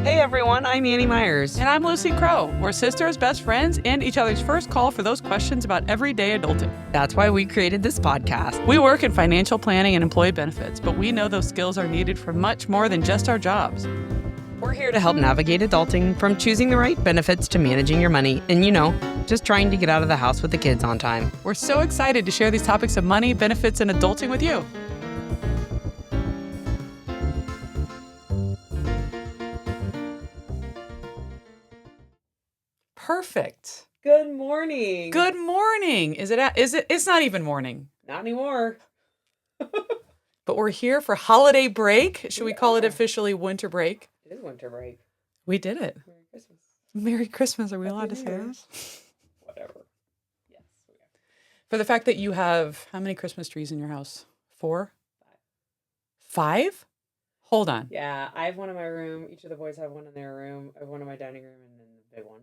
Hey everyone, I'm Annie Myers. And I'm Lucy Crow. We're sisters, best friends, and each other's first call for those questions about everyday adulting. That's why we created this podcast. We work in financial planning and employee benefits, but we know those skills are needed for much more than just our jobs. We're here to help navigate adulting, from choosing the right benefits to managing your money, and just trying to get out of the house with the kids on time. We're so excited to share these topics of money, benefits, and adulting with you. Perfect. Good morning. Good morning. It's not even morning. Not anymore. But we're here for holiday break. Should we call it officially winter break? It is winter break. We did it. Merry Christmas. Merry Christmas. Are we allowed to say this? Whatever. Yes, we are. For the fact that you have how many Christmas trees in your house? 4? 5? Hold on. Yeah, I have one in my room. Each of the boys have one in their room. I have one in my dining room and then the big one.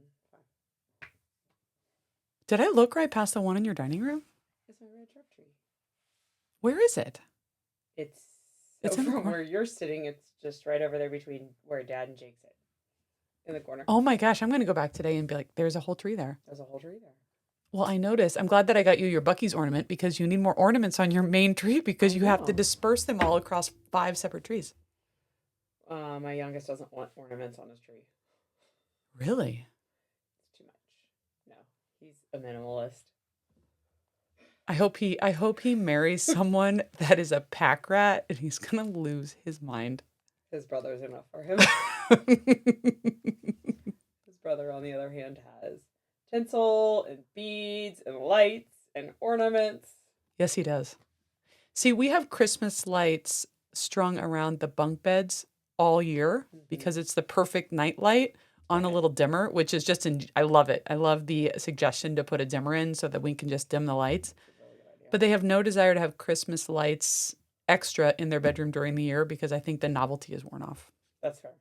Did I look right past the one in your dining room? It's my red sharp tree. Where is it? It's from where you're sitting. It's just right over there between where Dad and Jake sit. In the corner. Oh my gosh, I'm going to go back today and be like, there's a whole tree there. There's a whole tree there. Well, I noticed. I'm glad that I got you your Buc-ee's ornament because you need more ornaments on your main tree because you have to disperse them all across 5 separate trees. My youngest doesn't want ornaments on his tree. Really? It's too much. No, he's a minimalist. I hope he marries someone that is a pack rat and he's going to lose his mind. His brother's enough for him. His brother, on the other hand, has tinsel and beads and lights and ornaments. Yes, he does. See, we have Christmas lights strung around the bunk beds all year because it's the perfect night light on a little dimmer, which is I love it. I love the suggestion to put a dimmer in so that we can just dim the lights. But they have no desire to have Christmas lights extra in their bedroom during the year because I think the novelty is worn off. That's fair.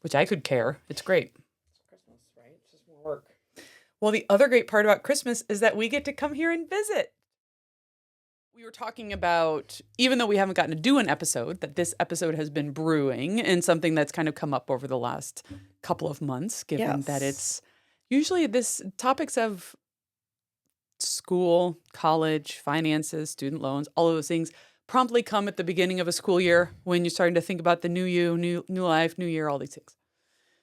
Which I could care. It's great. It's Christmas, right? It's just more work. Well, the other great part about Christmas is that we get to come here and visit. We were talking about, even though we haven't gotten to do an episode, that this episode has been brewing and something that's kind of come up over the last couple of months, given that it's usually topics of school, college, finances, student loans, all of those things promptly come at the beginning of a school year when you're starting to think about the new you, new life, new year, all these things.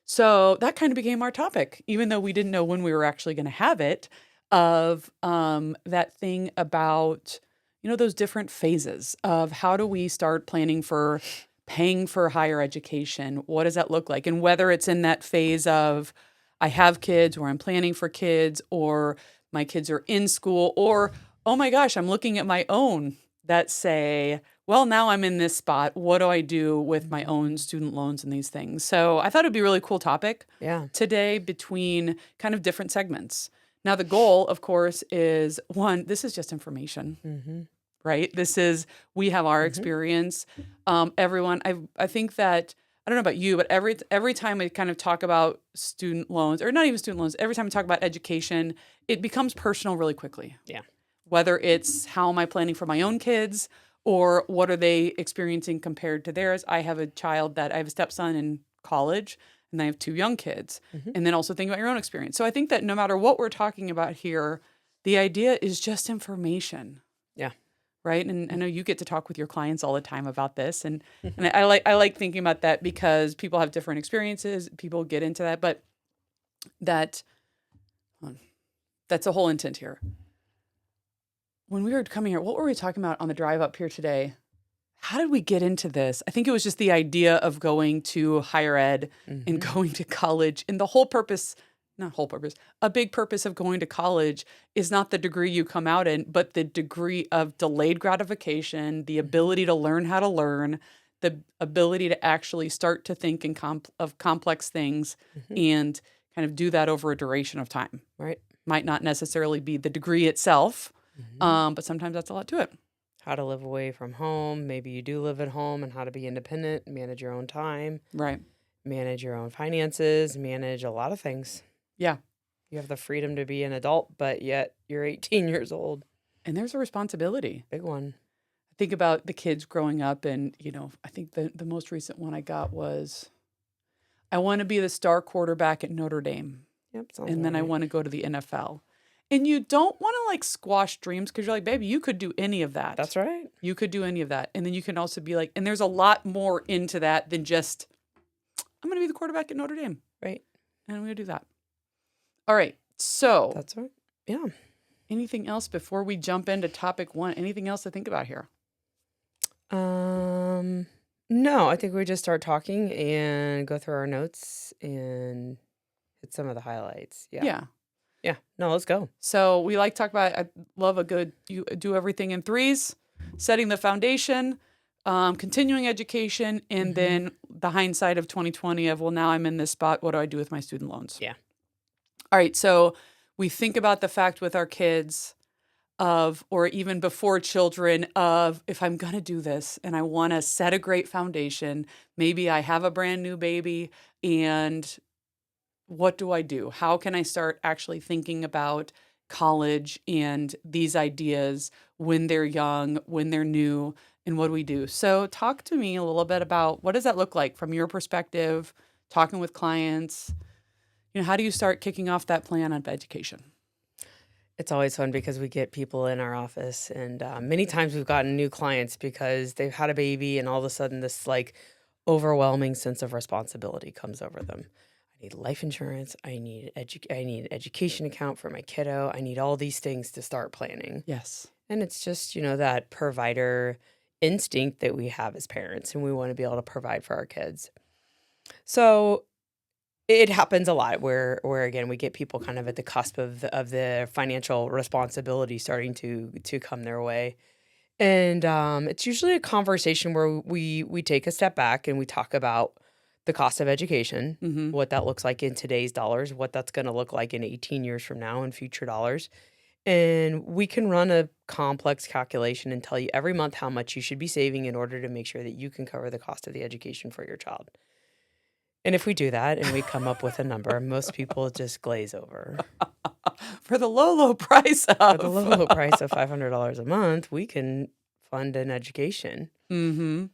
So that kind of became our topic, even though we didn't know when we were actually going to have it, of that thing about, those different phases of how do we start planning for paying for higher education? What does that look like? And whether it's in that phase of I have kids or I'm planning for kids or my kids are in school or, oh my gosh, I'm looking at my own that say, well, now I'm in this spot. What do I do with my own student loans and these things? So I thought it'd be a really cool topic today between kind of different segments. Now, the goal, of course, is one, this is just information, right? We have our experience. Everyone, I think that, I don't know about you, but every time we kind of talk about student loans, or not even student loans, every time we talk about education, it becomes personal really quickly. Yeah. Whether it's how am I planning for my own kids or what are they experiencing compared to theirs. I have a stepson in college and I have 2 young kids. And then also think about your own experience. So I think that no matter what we're talking about here, the idea is just information. Yeah. Right. And I know you get to talk with your clients all the time about this. And I like thinking about that because people have different experiences. People get into that. But that's the whole intent here. When we were coming here, what were we talking about on the drive up here today? How did we get into this? I think it was just the idea of going to higher ed and going to college. And a big purpose of going to college is not the degree you come out in, but the degree of delayed gratification, the ability to learn how to learn, the ability to actually start to think of complex things and kind of do that over a duration of time. Right. Might not necessarily be the degree itself, but sometimes that's a lot to it. How to live away from home. Maybe you do live at home, and how to be independent, manage your own time. Right. Manage your own finances, manage a lot of things. Yeah. You have the freedom to be an adult, but yet you're 18 years old. And there's a responsibility. Big one. I think about the kids growing up and, I think the most recent one I got was, I want to be the star quarterback at Notre Dame. Yep. Sounds And then I right. want to go to the NFL. And you don't want to like squash dreams because you're like, baby, you could do any of that. That's right. You could do any of that. And then you can also be like, and there's a lot more into that than just, I'm going to be the quarterback at Notre Dame. Right. And I'm going to do that. All right. So That's right. Yeah. anything else before we jump into topic 1? Anything else to think about here? No, I think we just start talking and go through our notes and hit some of the highlights. Yeah. Yeah. Yeah. No, let's go. So we like to talk about, I love a good, you do everything in threes, setting the foundation, continuing education, and then the hindsight of 2020 of, well, now I'm in this spot. What do I do with my student loans? Yeah. All right. So we think about the fact with our kids of, or even before children of, if I'm going to do this and I want to set a great foundation, maybe I have a brand new baby, and what do I do? How can I start actually thinking about college and these ideas when they're young, when they're new, and what do we do? So talk to me a little bit about what does that look like from your perspective, talking with clients. How do you start kicking off that plan of education? It's always fun because we get people in our office, and many times we've gotten new clients because they've had a baby, and all of a sudden this like overwhelming sense of responsibility comes over them. I need life insurance. I need an education account for my kiddo. I need all these things to start planning. Yes. And it's just, that provider instinct that we have as parents, and we want to be able to provide for our kids. So it happens a lot where again, we get people kind of at the cusp of the financial responsibility starting to come their way. And it's usually a conversation where we take a step back and we talk about the cost of education, what that looks like in today's dollars, what that's going to look like in 18 years from now in future dollars. And we can run a complex calculation and tell you every month how much you should be saving in order to make sure that you can cover the cost of the education for your child. And if we do that and we come up with a number, most people just glaze over. For the low price of. For the low price of $500 a month, we can fund an education. Mm-hmm.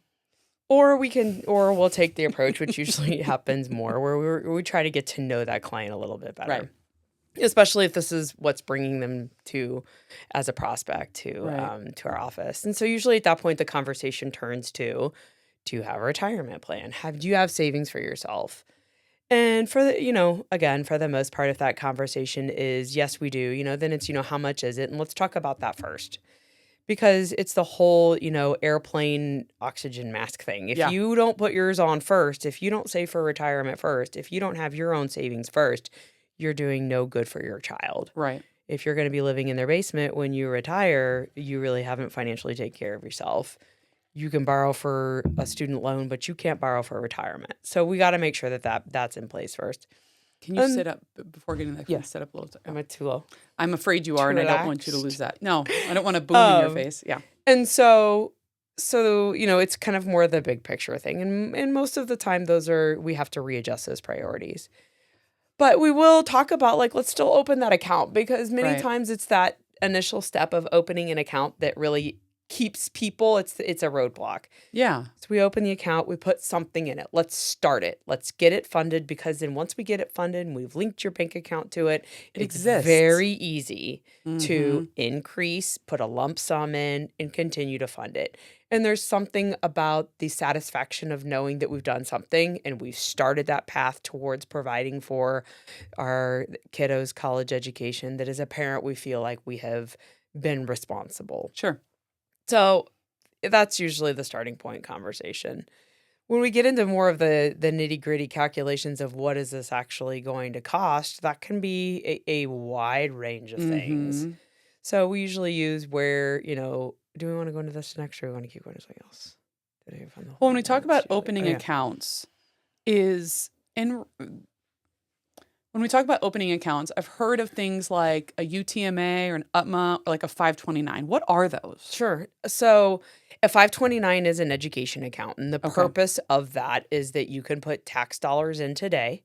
Or we'll take the approach, which usually happens more, where we try to get to know that client a little bit better. Right. Especially if this is what's bringing them to, as a prospect, to our office. And so usually at that point, the conversation turns to, do you have a retirement plan? Do you have savings for yourself? And for the, again, for the most part, if that conversation is, yes, we do, then it's, how much is it? And let's talk about that first. Because it's the whole, airplane oxygen mask thing. If you don't put yours on first, if you don't save for retirement first, if you don't have your own savings first, you're doing no good for your child. Right. If you're going to be living in their basement when you retire, you really haven't financially taken care of yourself. You can borrow for a student loan, but you can't borrow for retirement. So we got to make sure that's in place first. Can you sit up before getting that? Yeah. Sit up a little. Am I too low? I'm afraid you are, and Relaxed. I don't want you to lose that. No, I don't want to boom in your face. Yeah. And so it's kind of more the big picture thing. And most of the time we have to readjust those priorities. But we will talk about let's still open that account, because many times it's that initial step of opening an account that really keeps people, it's a roadblock. Yeah. So we open the account, we put something in it. Let's start it. Let's get it funded, because then once we get it funded and we've linked your bank account to it, it's very easy to increase, put a lump sum in, and continue to fund it. And there's something about the satisfaction of knowing that we've done something and we've started that path towards providing for our kiddos' college education that as a parent, we feel like we have been responsible. Sure. So that's usually the starting point conversation. When we get into more of the nitty-gritty calculations of what is this actually going to cost, that can be a wide range of things. So we usually use where, do we want to go into this next, or do we want to keep going to something else? Well, when we talk about opening accounts, when we talk about opening accounts, I've heard of things like a UTMA or an UTMA or like a 529. What are those? Sure. So a 529 is an education account. And the purpose of that is that you can put tax dollars in today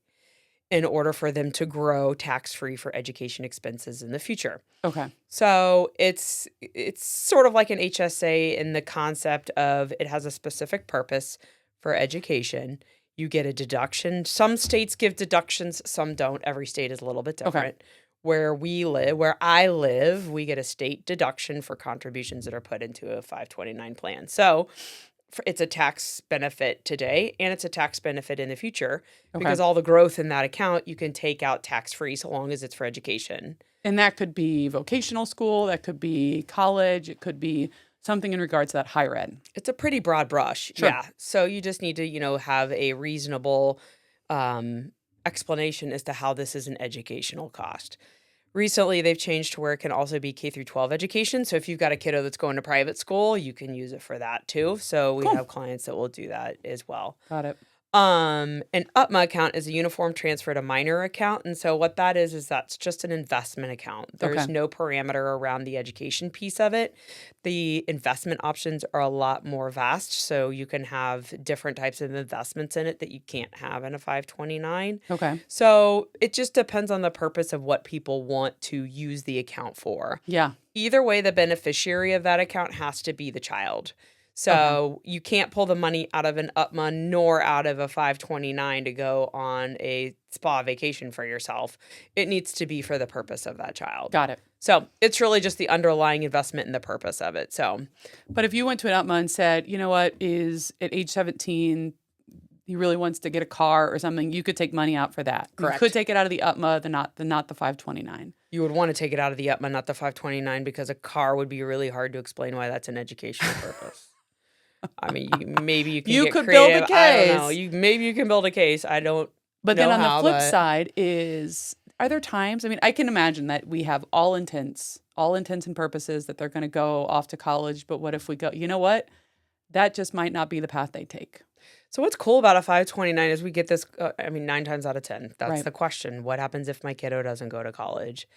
in order for them to grow tax-free for education expenses in the future. Okay. So it's sort of like an HSA in the concept of it has a specific purpose for education. you get a deduction. Some states give deductions, some don't. Every state is a little bit Okay. different. Where I live, we get a state deduction for contributions that are put into a 529 plan. So it's a tax benefit today and it's a tax benefit in the future Okay. because all the growth in that account you can take out tax-free so long as it's for education. And that could be vocational school, that could be college, it could be something in regards to that higher ed. It's a pretty broad brush. Sure. Yeah. So you just need to, have a reasonable explanation as to how this is an educational cost. Recently, they've changed to where it can also be K through 12 education. So if you've got a kiddo that's going to private school, you can use it for that too. So we Cool. have clients that will do that as well. Got it. An UTMA account is a uniform transfer to minor account. And so what that is that's just an investment account. There's Okay. no parameter around the education piece of it. The investment options are a lot more vast. So you can have different types of investments in it that you can't have in a 529. Okay. So it just depends on the purpose of what people want to use the account for. Yeah. Either way, the beneficiary of that account has to be the child. So you can't pull the money out of an UTMA nor out of a 529 to go on a spa vacation for yourself. It needs to be for the purpose of that child. Got it. So it's really just the underlying investment and the purpose of it. So, But if you went to an UTMA and said, you know what, is at age 17, he really wants to get a car or something, you could take money out for that. Correct. You could take it out of the UTMA, not the 529. you would want to take it out of the UTMA, not the 529, because a car would be really hard to explain why that's an educational purpose. I mean, maybe you can You get could build a creative. I don't know. case. Maybe you can build a case. I don't But know then on how, the flip but- side is, are there times, I mean, I can imagine that we have all intents and purposes that they're going to go off to college. But what if we go, you know what? That just might not be the path they take. So what's cool about a 529 is we get this, 9 times out of 10. That's Right. the question. What happens if my kiddo doesn't go to college?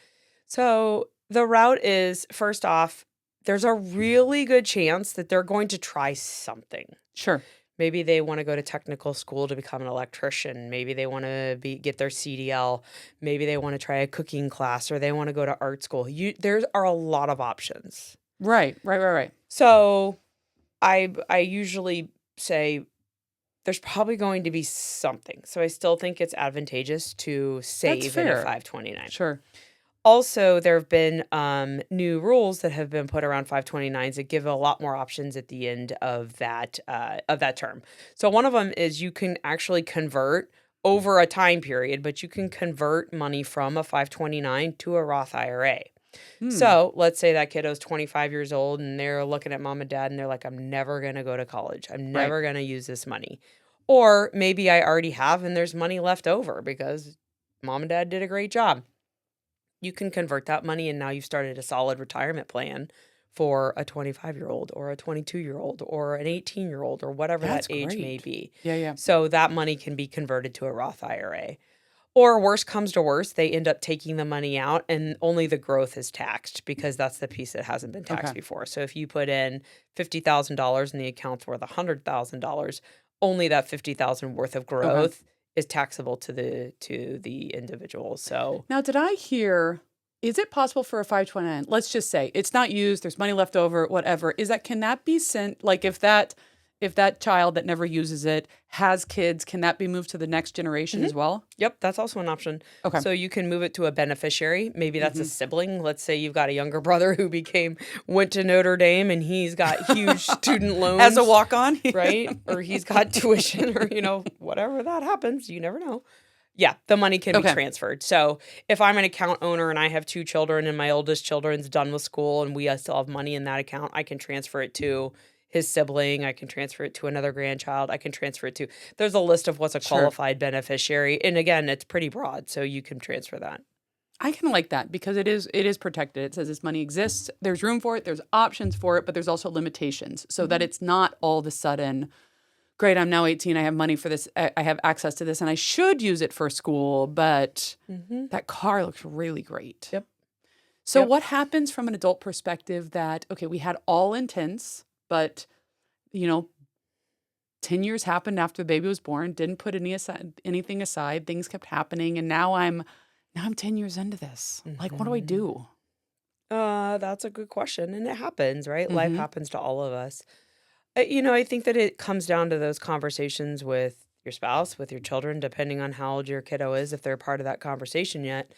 So the route is, first off, there's a really good chance that they're going to try something. Sure. Maybe they want to go to technical school to become an electrician. Maybe they want to get their CDL. Maybe they want to try a cooking class, or they want to go to art school. There are a lot of options. Right. So I usually say there's probably going to be something. So I still think it's advantageous to save in a fair. 529. Sure. Also, there have been new rules that have been put around 529s that give a lot more options at the end of that term. So one of them is you can actually convert over a time period, but you can convert money from a 529 to a Roth IRA. So let's say that kiddo's 25 years old and they're looking at mom and dad and they're like, I'm never going to go to college. I'm never going to use this money. Or maybe I already have and there's money left over because mom and dad did a great job. You can convert that money and now you've started a solid retirement plan for a 25-year-old or a 22-year-old or an 18-year-old or whatever That's that age great. may be. Yeah. So that money can be converted to a Roth IRA. Or worst comes to worst, they end up taking the money out and only the growth is taxed because that's the piece that hasn't been taxed Okay. before. So if you put in $50,000 and the account's worth $100,000, only that $50,000 worth of growth is taxable to the individual. So Now, did I hear, is it possible for a 529, let's just say it's not used, there's money left over, whatever, can that be sent, like if that child that never uses it has kids, can that be moved to the next generation as well? Yep, that's also an option. Okay. So you can move it to a beneficiary. Maybe that's a sibling. Let's say you've got a younger brother who went to Notre Dame and he's got huge student loans. As a walk-on? Right? Or he's got tuition or, whatever that happens. You never know. Yeah, the money can be transferred. So if I'm an account owner and I have 2 children and my oldest children's done with school and we still have money in that account, I can transfer it to his sibling. I can transfer it to another grandchild. I can transfer it to, there's a list of what's a qualified beneficiary. And again, it's pretty broad, so you can transfer that. I kind of like that because it is protected. It says this money exists. There's room for it. There's options for it, but there's also limitations so that it's not all of a sudden, great, I'm now 18. I have money for this. I have access to this and I should use it for school, but that car looks really great. Yep. So what happens from an adult perspective that, okay, we had all intents, but, 10 years happened after the baby was born, didn't put anything aside, things kept happening, and now I'm 10 years into this. Like, what do I do? That's a good question. And it happens, right? Life happens to all of us. I think that it comes down to those conversations with your spouse, with your children, depending on how old your kiddo is, if they're part of that conversation yet,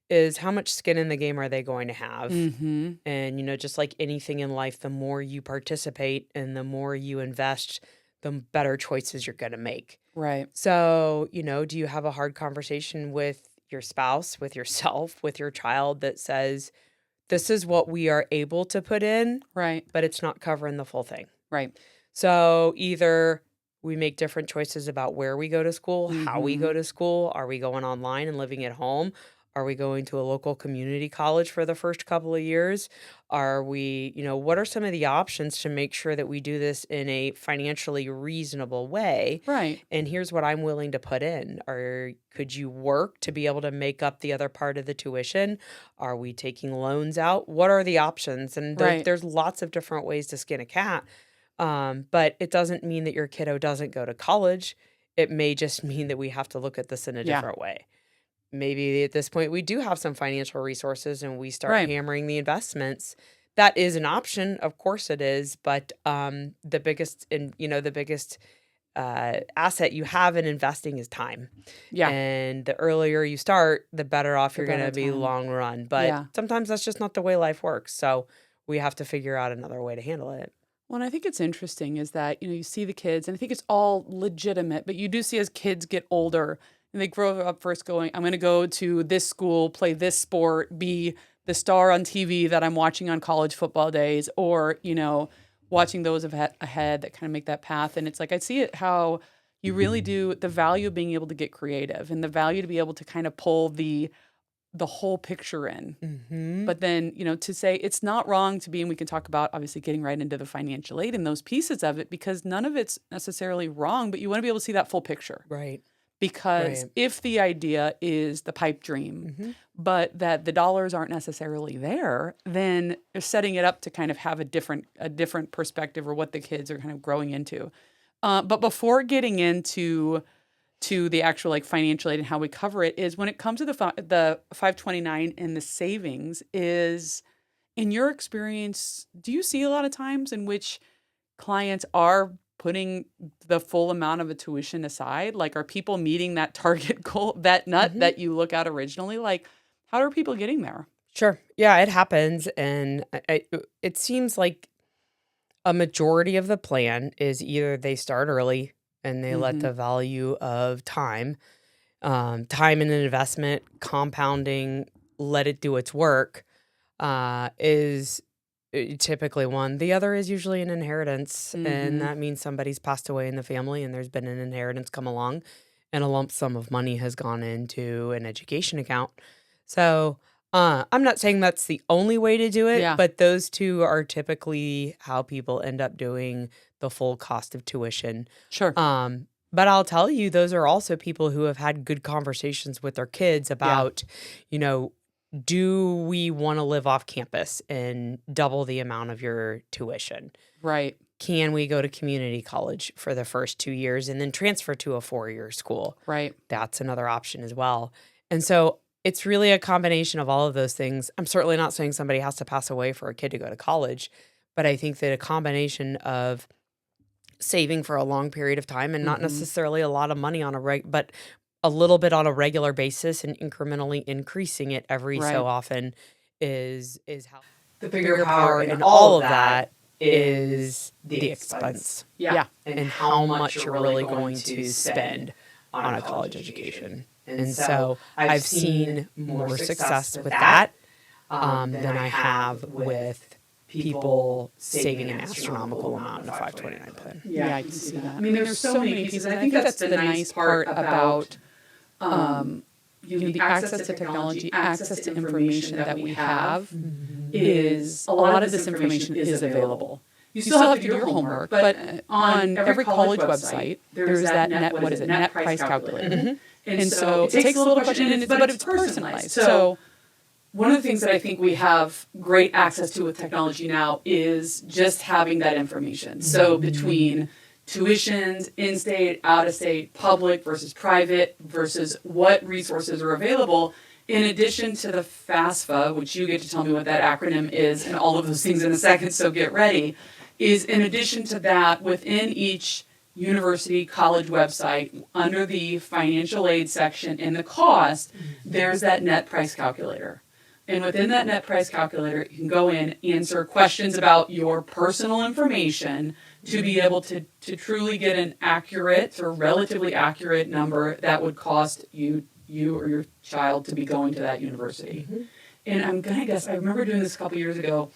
is how much skin in the game are they going to have? Mm-hmm. And, just like anything in life, the more you participate and the more you invest, the better choices you're going to make. Right. So, do you have a hard conversation with your spouse, with yourself, with your child that says, this is what we are able to put in, Right. but it's not covering the full thing? Right. So either we make different choices about where we go to school, how we go Mm-hmm. to school. Are we going online and living at home? Are we going to a local community college for the first couple of years? Are we, what are some of the options to make sure that we do this in a financially reasonable way? Right. And here's what I'm willing to put in. Or could you work to be able to make up the other part of the tuition? Are we taking loans out? What are the options? And Right. there's lots of different ways to skin a cat. But it doesn't mean that your kiddo doesn't go to college. It may just mean that we have to look at this in a Yeah. different way. Maybe at this point we do have some financial resources and we start Right. hammering the investments. That is an option, of course it is, but the biggest asset you have in investing is time. Yeah. And the earlier you start, the better off The you're going better to be time. long run. But Yeah. sometimes that's just not the way life works. So we have to figure out another way to handle it. Well, and I think it's interesting is that, you see the kids, and I think it's all legitimate, but you do see as kids get older and they grow up first going, I'm going to go to this school, play this sport, be the star on TV that I'm watching on college football days, or, watching those ahead that kind of make that path. And it's like, I see it how you really do the value of being able to get creative and the value to be able to kind of pull the whole picture in. Mm-hmm. But then, to say it's not wrong to be, and we can talk about obviously getting right into the financial aid and those pieces of it, because none of it's necessarily wrong, but you want to be able to see that full picture. Right. Because Right. if the idea is the pipe dream, but that the dollars aren't necessarily there, then you're setting it up to kind of have a different perspective or what the kids are kind of growing into. But before getting into the actual like financial aid and how we cover it, is when it comes to the 529 and the savings, is in your experience, do you see a lot of times in which clients are putting the full amount of a tuition aside? Like, are people meeting that target goal, that nut that you look at originally? Like, how are people getting there? Sure. Yeah, it happens. And it seems like a majority of the plan is either they start early and they let the value of time and an investment, compounding, let it do its work, is typically one. The other is usually an inheritance, and that means somebody's passed away in the family and there's been an inheritance come along and a lump sum of money has gone into an education account. So I'm not saying that's the only way to do it, Yeah. but those two are typically how people end up doing the full cost of tuition. Sure. But I'll tell you, those are also people who have had good conversations with their kids about, do we want to live off campus and double the amount of your tuition? Right. Can we go to community college for the first 2 years and then transfer to a 4-year school? Right. That's another option as well. And so it's really a combination of all of those things. I'm certainly not saying somebody has to pass away for a kid to go to college, but I think that a combination of saving for a long period of time and not necessarily a lot of money on but a little bit on a regular basis and incrementally increasing it every Right. so often is how The bigger power in all of that is the expense Yeah. and how much you're really going to spend on a college education. And so I've seen more success with that than I have with people saving an astronomical amount in a 529 plan. Yeah, I can see that. I mean, there's so many pieces. And I think that's the nice part about the access to technology, access to information that we have, is a lot of this information is available. You still have to do your homework, but on every college website, there's that net price calculator. And so it takes a little question, but it's personalized. So one of the things that I think we have great access to with technology now is just having that information. So between tuitions, in-state, out-of-state, public versus private versus what resources are available, in addition to the FAFSA, which you get to tell me what that acronym is and all of those things in a second, so get ready, is in addition to that, within each university college website, under the financial aid section in the cost, there's that net price calculator. And within that net price calculator, you can go in, answer questions about your personal information to be able to truly get an accurate or relatively accurate number that would cost you or your child to be going to that university. And I'm going to guess, I remember doing this a couple years ago,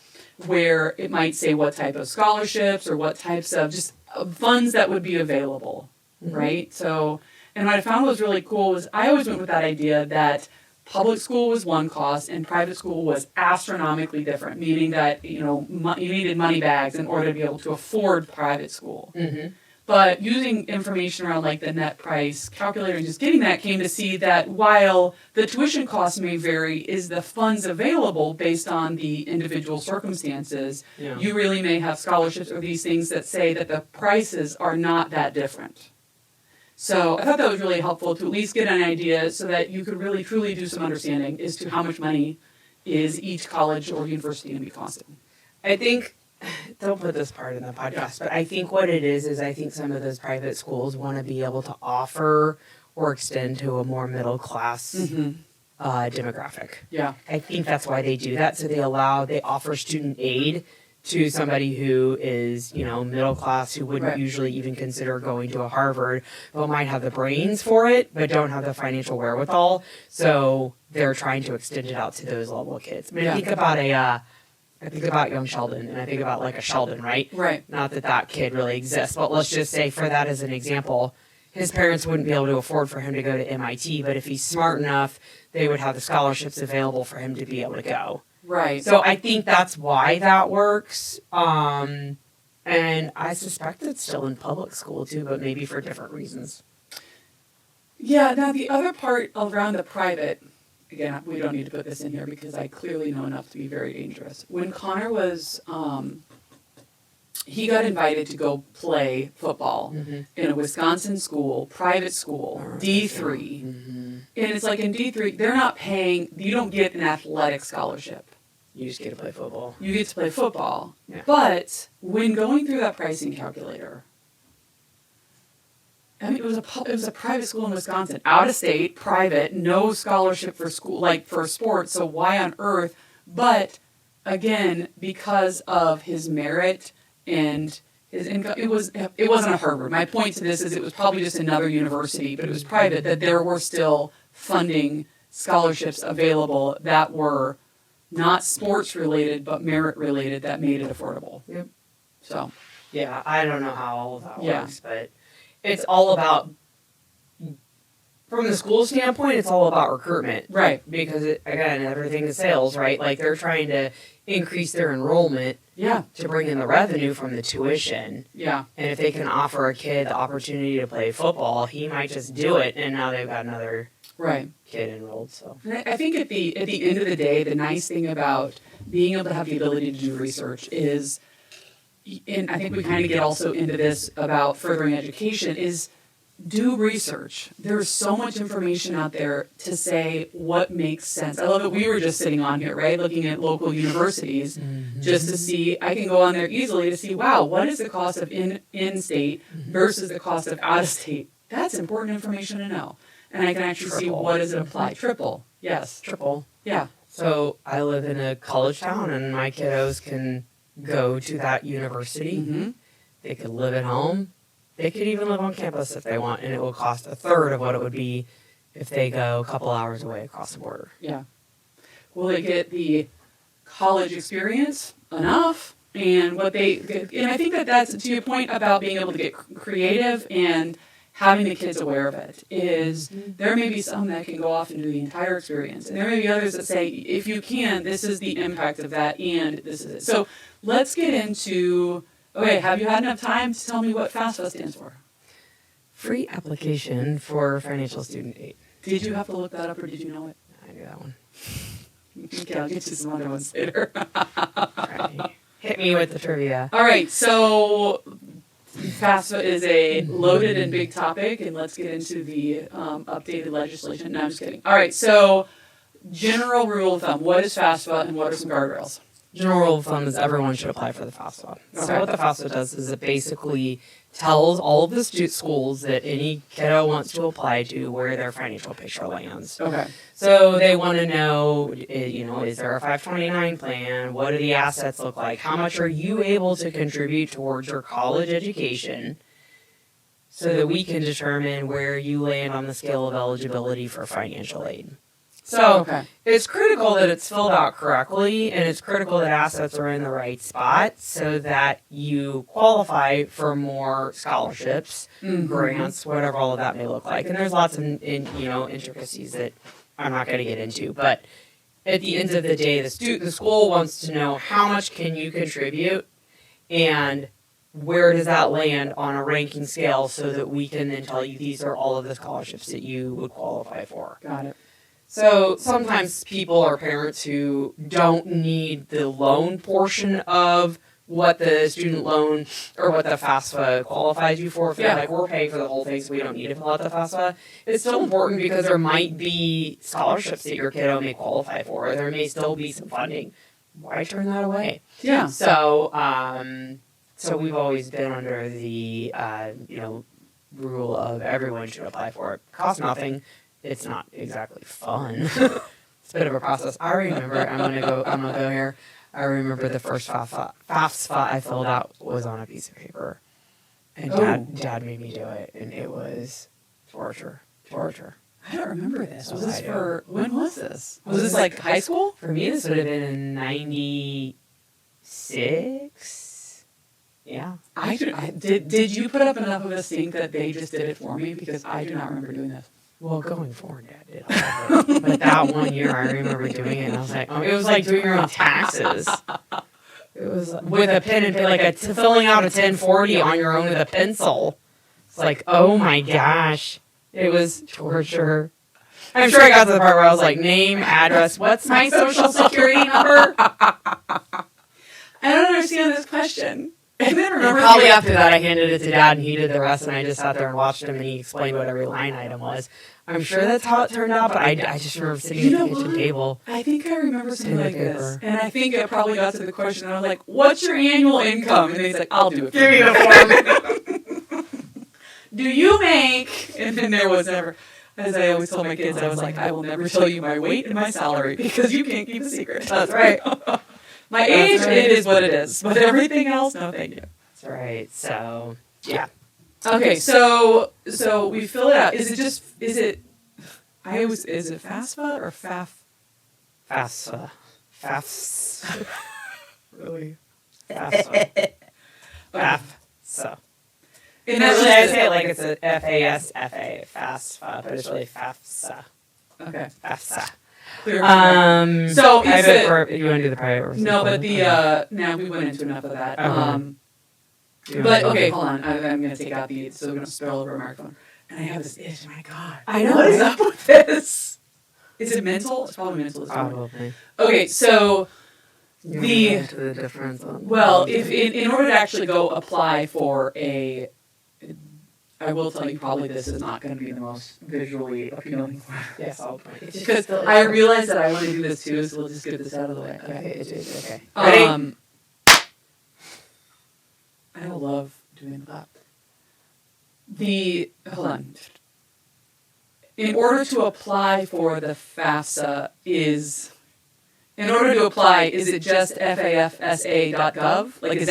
where it might say what type of scholarships or what types of just funds that would be available, right? So, and what I found was really cool was I always went with that idea that public school was one cost and private school was astronomically different, meaning that, you needed money bags in order to be able to afford private school. But using information around like the net price calculator and just getting that came to see that while the tuition costs may vary, is the funds available based on the individual circumstances. Yeah. You really may have scholarships or these things that say that the prices are not that different. So I thought that was really helpful to at least get an idea so that you could really truly do some understanding as to how much money is each college or university going to be costing. I think, don't put this part in the podcast, but I think what it is I think some of those private schools want to be able to offer or extend to a more middle class demographic. Yeah. I think that's why they do that. So they offer student aid to somebody who is, middle class, who wouldn't usually even consider going to a Harvard, but might have the brains for it, but don't have the financial wherewithal. So they're trying to extend it out to those level of kids. I mean, I think about young Sheldon, and I think about like a Sheldon, right? Right. Not that that kid really exists, but let's just say for that as an example, his parents wouldn't be able to afford for him to go to MIT, but if he's smart enough, they would have the scholarships available for him to be able to go. Right. So I think that's why that works. And I suspect it's still in public school too, but maybe for different reasons. Yeah, now the other part around the private, again, we don't need to put this in here because I clearly know enough to be very dangerous. When Connor was, he got invited to go play football in a Wisconsin school, private school, D3. And it's like in D3, they're not paying, you don't get an athletic scholarship. You just get to play football. You get to play football. Yeah. But when going through that pricing calculator, I mean, it was a private school in Wisconsin, out of state, private, no scholarship for school, like for sports. So why on earth? But again, because of his merit and his income, it wasn't a Harvard. My point to this is it was probably just another university, but it was private. That there were still funding scholarships available that were not sports related, but merit related that made it affordable. Yep. So. Yeah, I don't know how all of that Yeah. works, but it's all about, from the school standpoint, it's all about recruitment. Right. Because, again, everything is sales, right? Like, they're trying to increase their enrollment Yeah. to bring in the revenue from the tuition. Yeah. And if they can offer a kid the opportunity to play football, he might just do it, and now they've got another Right. kid enrolled. So And I think at the end of the day, the nice thing about being able to have the ability to do research is, and I think we kind of get also into this about furthering education, is do research. There's so much information out there to say what makes sense. I love that we were just sitting on here, right, looking at local universities just to see, I can go on there easily to see, wow, what is the cost of in-state versus the cost of out-of-state? That's important information to know. And I can actually see what does it apply. Triple. Yes. triple. Yeah. So I live in a college town, and my kiddos can go to that university. They could live at home. They could even live on campus if they want, and it will cost a third of what it would be if they go a couple hours away across the border. Yeah. Will they get the college experience enough? And what they get, and I think that's to your point about being able to get creative and having the kids aware of it, is there may be some that can go off and do the entire experience. And there may be others that say, if you can, this is the impact of that, and this is it. So let's get into, okay, have you had enough time to tell me what FAFSA stands for? Free application for financial student aid. Did you have to look that up, or did you know it? I knew that one. Okay, I'll get you some other ones later. Right. Hit me with the trivia. All right, so FAFSA is a loaded and big topic, and let's get into the updated legislation. No, I'm just kidding. All right, so general rule of thumb, what is FAFSA and what are some guardrails? General rule of thumb is everyone should apply for the FAFSA. Okay. So what the FAFSA does is it basically tells all of the schools that any kiddo wants to apply to where their financial picture lands. Okay. So they want to know, is there a 529 plan? What do the assets look like? How much are you able to contribute towards your college education so that we can determine where you land on the scale of eligibility for financial aid? So it's critical that it's filled out correctly, and it's critical that assets are in the right spot so that you qualify for more scholarships, grants, whatever all of that may look like. And there's lots of intricacies that I'm not going to get into. But at the end of the day, the school wants to know how much can you contribute and where does that land on a ranking scale so that we can then tell you these are all of the scholarships that you would qualify for. Got it. So sometimes people or parents who don't need the loan portion of what the student loan or what the FAFSA qualifies you for, feel like we're paying for the whole thing so we don't need to fill out the FAFSA. It's still important because there might be scholarships that your kiddo may qualify for, or there may still be some funding. Why turn that away? Yeah. So, so we've always been under the, rule of everyone should apply for it. Costs nothing. It's not exactly fun. It's a bit of a process. I remember, I'm gonna go here. I remember the first FAFSA I filled out was on a piece of paper. And dad made me do it, and it was torture. I don't remember this. When was this? Was this like high school? For me, this would have been in 96. Yeah. Did you put up enough of a stink that they just did it for me? Because I do not remember doing this. Well, going forward, Dad did all of it. But that one year, I remember doing it, and I was like, it was like doing your own taxes. It was with a pen and filling out a 1040 on your own with a pencil. It's like, oh my gosh. It was torture. I'm sure I got to the part where I was like, name, address, what's my social security number? I don't understand this question. And then probably after that, I handed it to Dad, and he did the rest, and I just sat there and watched him, and he explained what every line item was. I'm sure that's how it turned out, but I just remember sitting at the kitchen table. I think I remember something like this. And I think it probably got to the question, and I was like, what's your annual income? And he's like, I'll do it. Give me the form. Do you make... And then there was never... As I always told my kids, I was like, I will never tell you my weight and my salary because you can't keep a secret. That's right. My age, it is what it is. But everything else, no thank you. That's right. So, yeah. Okay, so we fill it out. Is it FAFSA or FAF? FAFSA. FAFSA. Really? FAFSA. FAFSA. And that's I say it like it's a FASFA, FAFSA, but it's really FAFSA. Okay. FAFSA. So you want to do the private versus no, but now we went into enough of that. But okay, hold on. I'm going to take out so we're going to spill over a microphone. And I have this itch. My God, I know what is up with this? Is it mental? It's probably mental. Probably. Okay, so the difference. If in order to actually go apply for a. I will tell you, probably this is not going to be the most visually appealing one. Yes, I'll point. Because I realize that I want to do this too, so we'll just get this out of the way. Okay. Ready? I love doing that. Hold on. In order to apply for the FAFSA is it just fafsa.gov? Like, is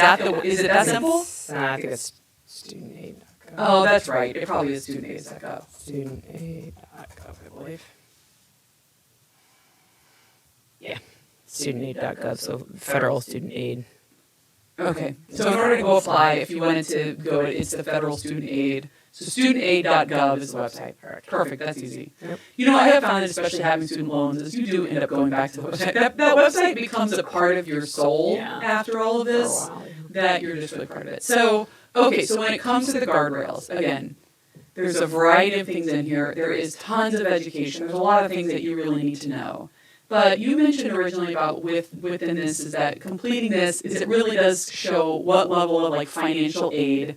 it that simple? I think it's studentaid.gov. Oh, that's right. It probably is studentaid.gov. Studentaid.gov, I believe. Yeah. Studentaid.gov, so federal student aid. Okay. So in order to go apply, if you wanted to go, it's the federal student aid. So studentaid.gov is the website. Perfect. That's easy. Yep. I have found that especially having student loans, is you do end up going back to the website. That website becomes a part of your soul after all of this, that you're just really part of it. So, okay, so when it comes to the guardrails, again, there's a variety of things in here. There is tons of education. There's a lot of things that you really need to know. But you mentioned originally about within this is that completing this is it really does show what level of financial aid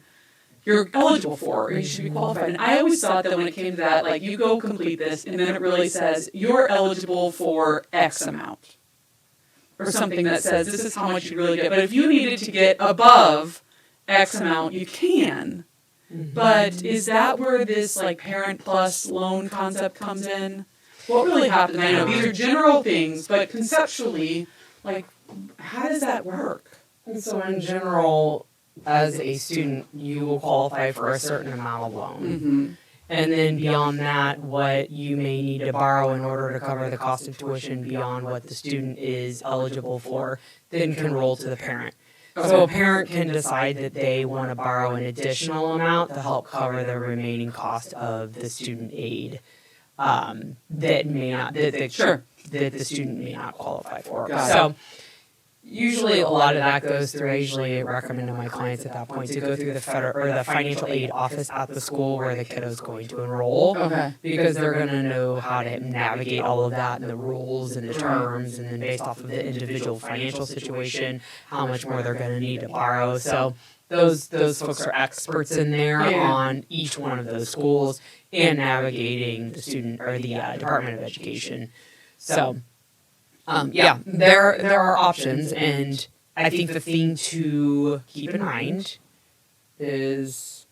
you're eligible for or you should be qualified. And I always thought that when it came to that, you go complete this and then it really says you're eligible for X amount or something that says this is how much you really get. But if you needed to get above X amount, you can. But is that where this like parent plus loan concept comes in? What really happens? I know these are general things, but conceptually, like, how does that work? And so in general, as a student, you will qualify for a certain amount of loan. Mm-hmm. And then beyond that, what you may need to borrow in order to cover the cost of tuition beyond what the student is eligible for, then can roll to the parent. So a parent can decide that they want to borrow an additional amount to help cover the remaining cost of the student aid that may not that the student may not qualify for. So usually a lot of that goes through. I usually recommend to my clients at that point to go through the federal or the financial aid office at the school where the kiddo is going to enroll, because they're going to know how to navigate all of that and the rules and the terms, and then based off of the individual financial situation, how much more they're going to need to borrow. So those folks are experts in there on each one of those schools and navigating the student or the Department of Education. So. There are options, and I think the thing to keep in mind is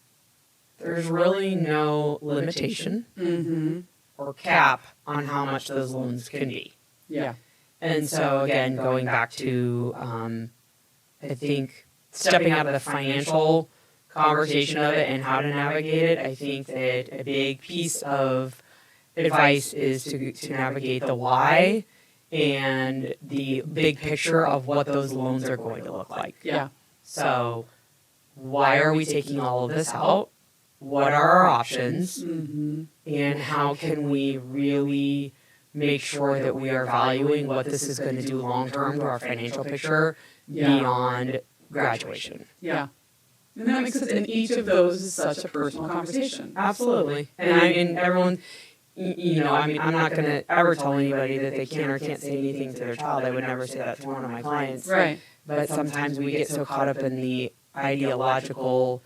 there's really no limitation or cap on how much those loans can be. Yeah. And so, again, going back to, I think, stepping out of the financial conversation of it and how to navigate it, I think that a big piece of advice is to navigate the why and the big picture of what those loans are going to look like. Yeah. So why are we taking all of this out? What are our options? And how can we really make sure that we are valuing what this is going to do long-term to our financial picture beyond graduation? Yeah. And that makes sense. And each of those is such a personal conversation. Absolutely. And I mean, everyone... I'm not going to ever tell anybody that they can or can't say anything to their child. I would never say that to one of my clients. Right. But sometimes we get so caught up in the ideological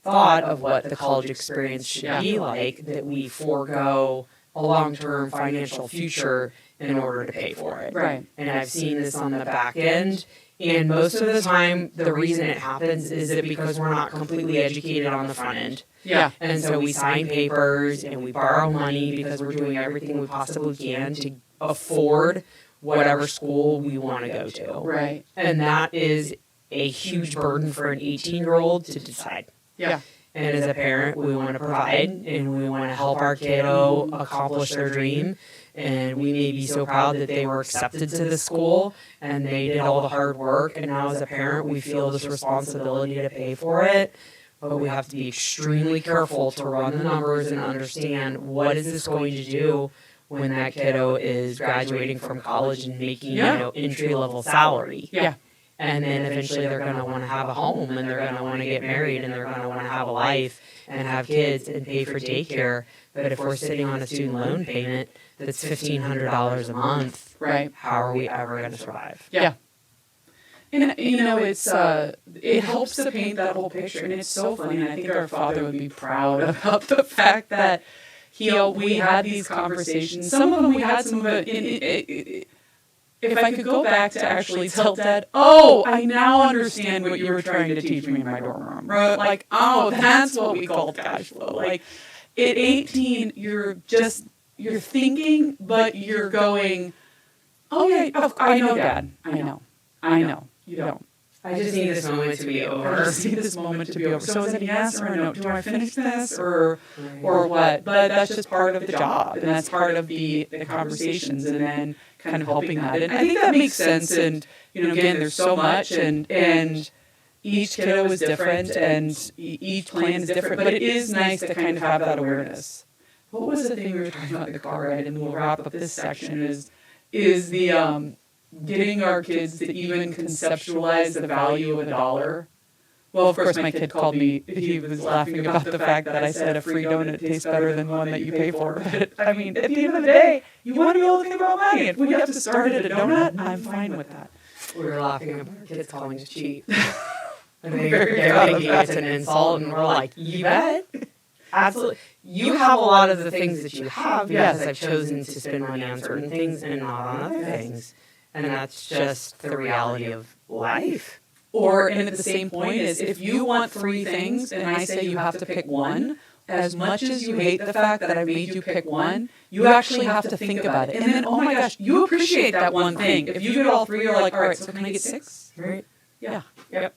thought of what the college experience should be like that we forego a long-term financial future in order to pay for it. Right. And I've seen this on the back end. And most of the time, the reason it happens is that because we're not completely educated on the front end. Yeah. And so we sign papers and we borrow money because we're doing everything we possibly can to afford whatever school we want to go to. Right. And that is a huge burden for an 18-year-old to decide. Yeah. And as a parent, we want to provide and we want to help our kiddo accomplish their dream. And we may be so proud that they were accepted to the school and they did all the hard work. And now as a parent, we feel this responsibility to pay for it. But we have to be extremely careful to run the numbers and understand what is this going to do when that kiddo is graduating from college and making entry-level salary. Yeah. And then eventually they're going to want to have a home and they're going to want to get married and they're going to want to have a life and have kids and pay for daycare. But if we're sitting on a student loan payment that's $1,500 a month, right? How are we ever going to survive? Yeah. And, it's, it helps to paint that whole picture. And it's so funny. And I think our father would be proud about the fact that we had these conversations. Some of them we had, some of it. If I could go back to actually tell Dad, I now understand what you were trying to teach me in my dorm room. Right? Like, that's what we call cash flow. Like, at 18, you're thinking, but you're going, I know, Dad. I know. You don't. I just need this moment to be over. So is it a yes or a no? Do I finish this or what? But that's just part of the job, and that's part of the conversations, and then kind of helping that. And I think that makes sense. And again, there's so much, and each kiddo is different, and each plan is different. But it is nice to kind of have that awareness. What was the thing we were talking about in the car ride? And we'll wrap up this section. Is the getting our kids to even conceptualize the value of a dollar. Well, of course, my kid called me. He was laughing about the fact that I said a free donut tastes better than one that you pay for. But I mean, at the end of the day, you want to be able to think about money. If we have to start at a donut, I'm fine with that. We were laughing about our kids calling us cheap. And they're thinking it's an insult, and we're like, you bet. Absolutely. You have a lot of the things that you have because I've chosen to spend money on certain things and not on other things. And that's just the reality of life. and at the same point is if you want three things and I say you have to pick one, as much as you hate the fact that I made you pick one, you actually have to think about it. And then, oh my gosh, you appreciate that one thing. If you get all three, you're like, all right, so can I get six? Right. Yeah. Yep.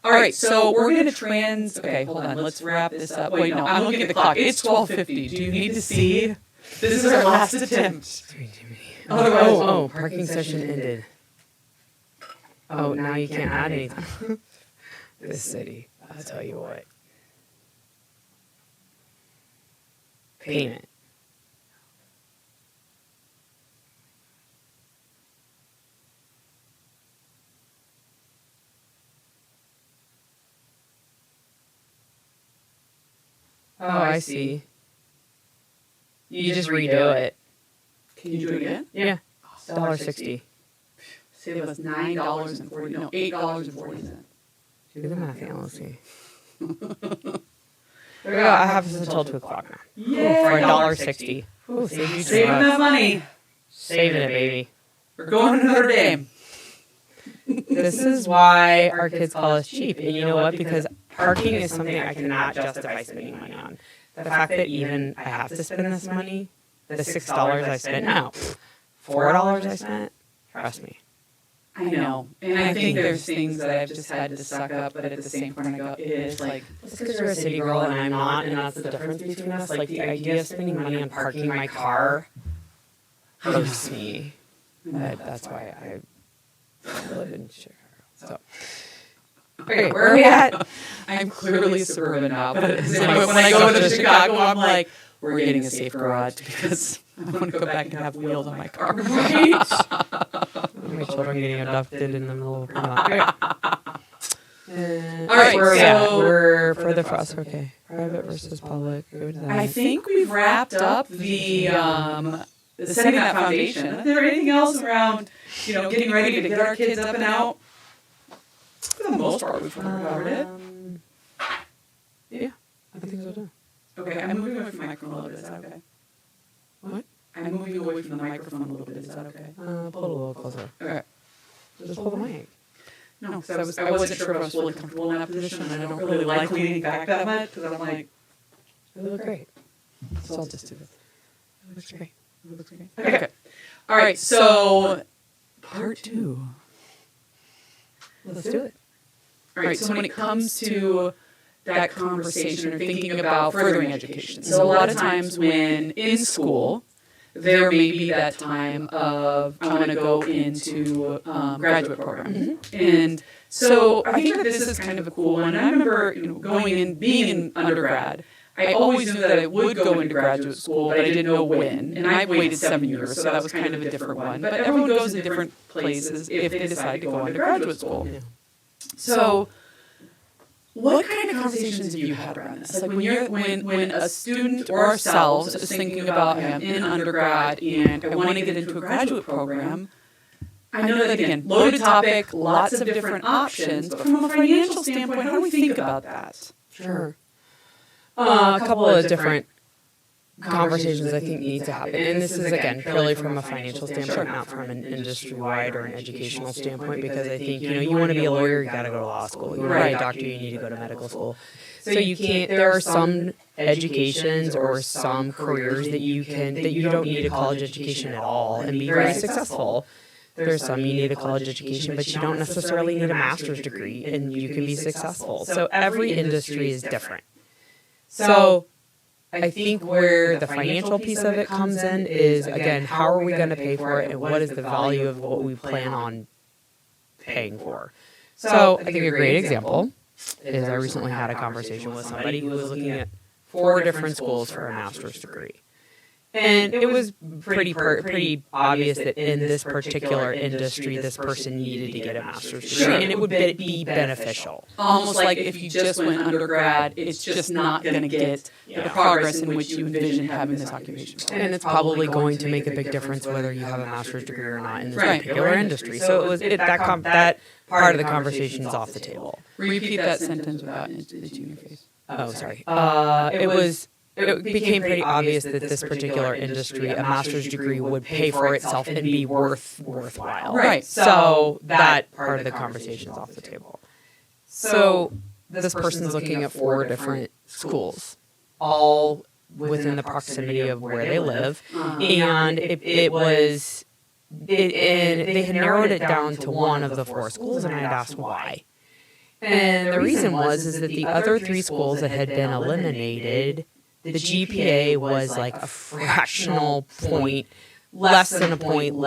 All right, so we're going to okay, hold on, let's wrap this up. Wait, no, I'm looking at the clock. It's 12:50. Do you need to see? This is our last attempt. Oh, parking session ended. Oh, now you can't add anything. This city, I'll tell you what. Payment. Oh, I see. You just redo it. Can you do it again? Yeah. $1.60. Save us $9.40. No, $8.40. Do the math, yeah, let's see. There we go. I have this until 2 o'clock now. Yay! For $1.60. Ooh, Saving that money. Saving it, baby. We're going to Notre Dame. This is why our kids call us cheap. And you know what? Because parking is something I cannot justify spending money on. The fact that even I have to spend this money, the $6 I spent, no, $4 I spent, trust me. I know. And I think there's things that I've just had to suck up, but at the same point I go, it is like... It's because you're a city girl and I'm not, and that's the difference between us. Like, the idea of spending money on parking my car hurts me. That's why I live in Chicago. So, okay, where are we at? I'm clearly suburban now, but when I go to Chicago, I'm like, we're getting a safe garage because I want to go back and have wheels on my car. Right? My children getting abducted in the middle of the night. All right, we're further for us. Okay, private versus public. Go to that. I think we've wrapped up the setting that foundation. Is there anything else around, getting ready to get our kids up and out? For the most part, we've covered it. Yeah, I think so too. Okay, I'm moving away from the microphone a little bit. Is that okay? What? I'm moving away from the microphone a little bit. Is that okay? Pull it a little closer. Okay. Just pull the mic. No, because I wasn't sure if I was fully comfortable in that position, and I don't really like leaning back that much, because I'm like... It look great. So I'll just do this. It looks great. It looks great. Okay. All right, so... Part 2. Let's do it. All right, so when it comes to that conversation or thinking about furthering education, so a lot of times when in school, there may be that time of, I want to go into graduate program. Mm-hmm. And so I think that this is kind of a cool one. And I remember being in undergrad, I always knew that I would go into graduate school, but I didn't know when. And I waited 7 years, so that was kind of a different one. But everyone goes in different places if they decide to go into graduate school. Yeah. So what kind of conversations have you had around this? Like when a student or ourselves is thinking about, I'm in undergrad and I want to get into a graduate program, I know that, again, loaded topic, lots of different options, but from a financial standpoint, how do we think about that? Sure. A couple of different conversations I think need to happen. And this is, again, purely from a financial standpoint, not from an industry-wide or an educational standpoint, because I think, you want to be a lawyer, you got to go to law school. You want to be a doctor, you need to go to medical school. So you can't, there are some educations or some careers that you don't need a college education at all and be very successful. There's some you need a college education, but you don't necessarily need a master's degree, and you can be successful. So every industry is different. So I think where the financial piece of it comes in is, again, how are we going to pay for it, and what is the value of what we plan on paying for? So I think a great example is I recently had a conversation with somebody who was looking at 4 different schools for a master's degree. And it was pretty obvious that in this particular industry, this person needed to get a master's degree, and it would be beneficial. Almost like if you just went undergrad, it's just not going to get the progress in which you envision having this occupation. And it's probably going to make a big difference whether you have a master's degree or not in this particular industry. So it was that part of the conversation is off the table. Repeat that sentence without itching your face. Oh, sorry. it became pretty obvious that this particular industry, a master's degree would pay for itself and be worthwhile. Right. So that part of the conversation is off the table. So this person's looking at 4 different schools, all within the proximity of where they live, and it was. And they had narrowed it down to one of the 4 schools, and I had asked why. And the reason was that the other 3 schools that had been eliminated, the GPA was like a fractional point, less than a point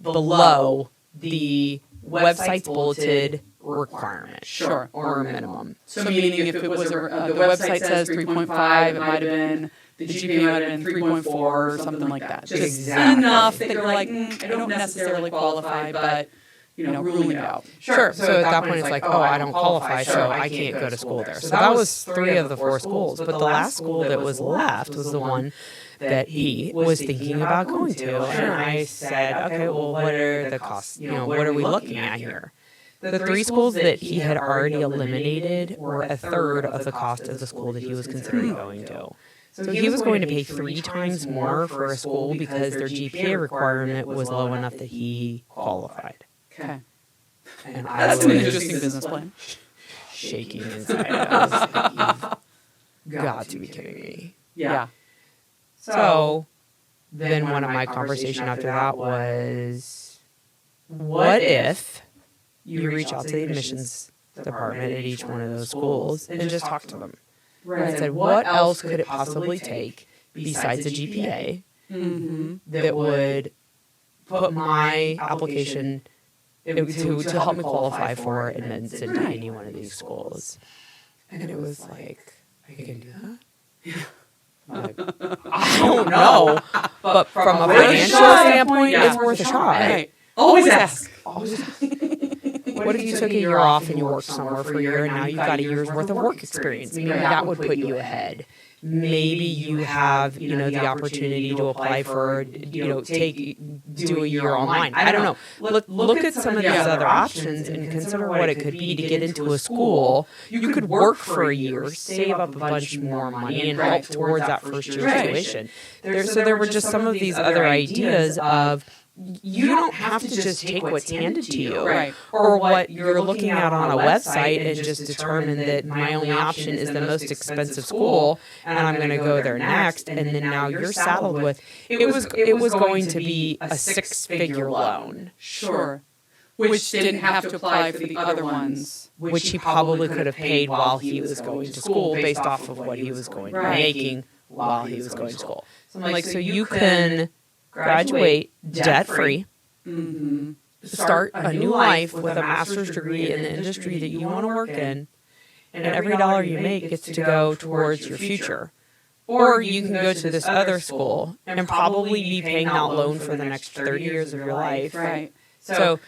below the website's bulleted requirement. Sure. Or minimum. So meaning if it was the website says 3.5, it might have been, the GPA might have been 3.4 or something like that. Just Exactly. enough that you're like, I don't necessarily qualify, but, ruling it out. Sure. So at that point, it's like, oh, I don't qualify, so I can't go to school there. So that was 3 of the 4 schools. But the last school that was left was the one that he was thinking about going to. And I said, okay, well, what are the costs? What are we looking at here? The 3 schools that he had already eliminated were a third of the cost of the school that he was considering going to. So he was going to pay 3 times more for a school because their GPA requirement was low enough that he qualified. Okay. And That's an interesting business plan. Shaking inside. I was like, you've got to be kidding me. Yeah. So then one of my conversation after that was, what if you reach out to the admissions department at each one of those schools and just talk to them? Right. And said, what else could it possibly take besides a GPA that would put my application to help me qualify for admittance into any one of these schools? And it was like, I can do that? Like, I don't know. But from a financial standpoint, it's worth a shot. Right. Always ask. Always ask. What if you took a year off and you worked somewhere for a year and now you've got a year's worth of work experience? Maybe that would put you ahead. Maybe you have, the opportunity to apply for, do a year online. I don't know. Look at some of these other options and consider what it could be to get into a school. You could work for a year, save up a bunch more money, and help towards that first year tuition. So there were just some of these other ideas of, you don't have to just take what's handed to you or what you're looking at on a website and just determine that my only option is the most expensive school and I'm going to go there next. And then now you're saddled with, it was going to be a 6-figure loan. Sure. Which didn't have to apply for the other ones. Which he probably could have paid while he was going to school based off of what he was going to be making while he was going to school. So I'm like, so you can graduate debt-free, start a new life with a master's degree in the industry that you want to work in, and every dollar you make gets to go towards your future. Or you can go to this other school and probably be paying that loan for the next 30 years of your life. Right. So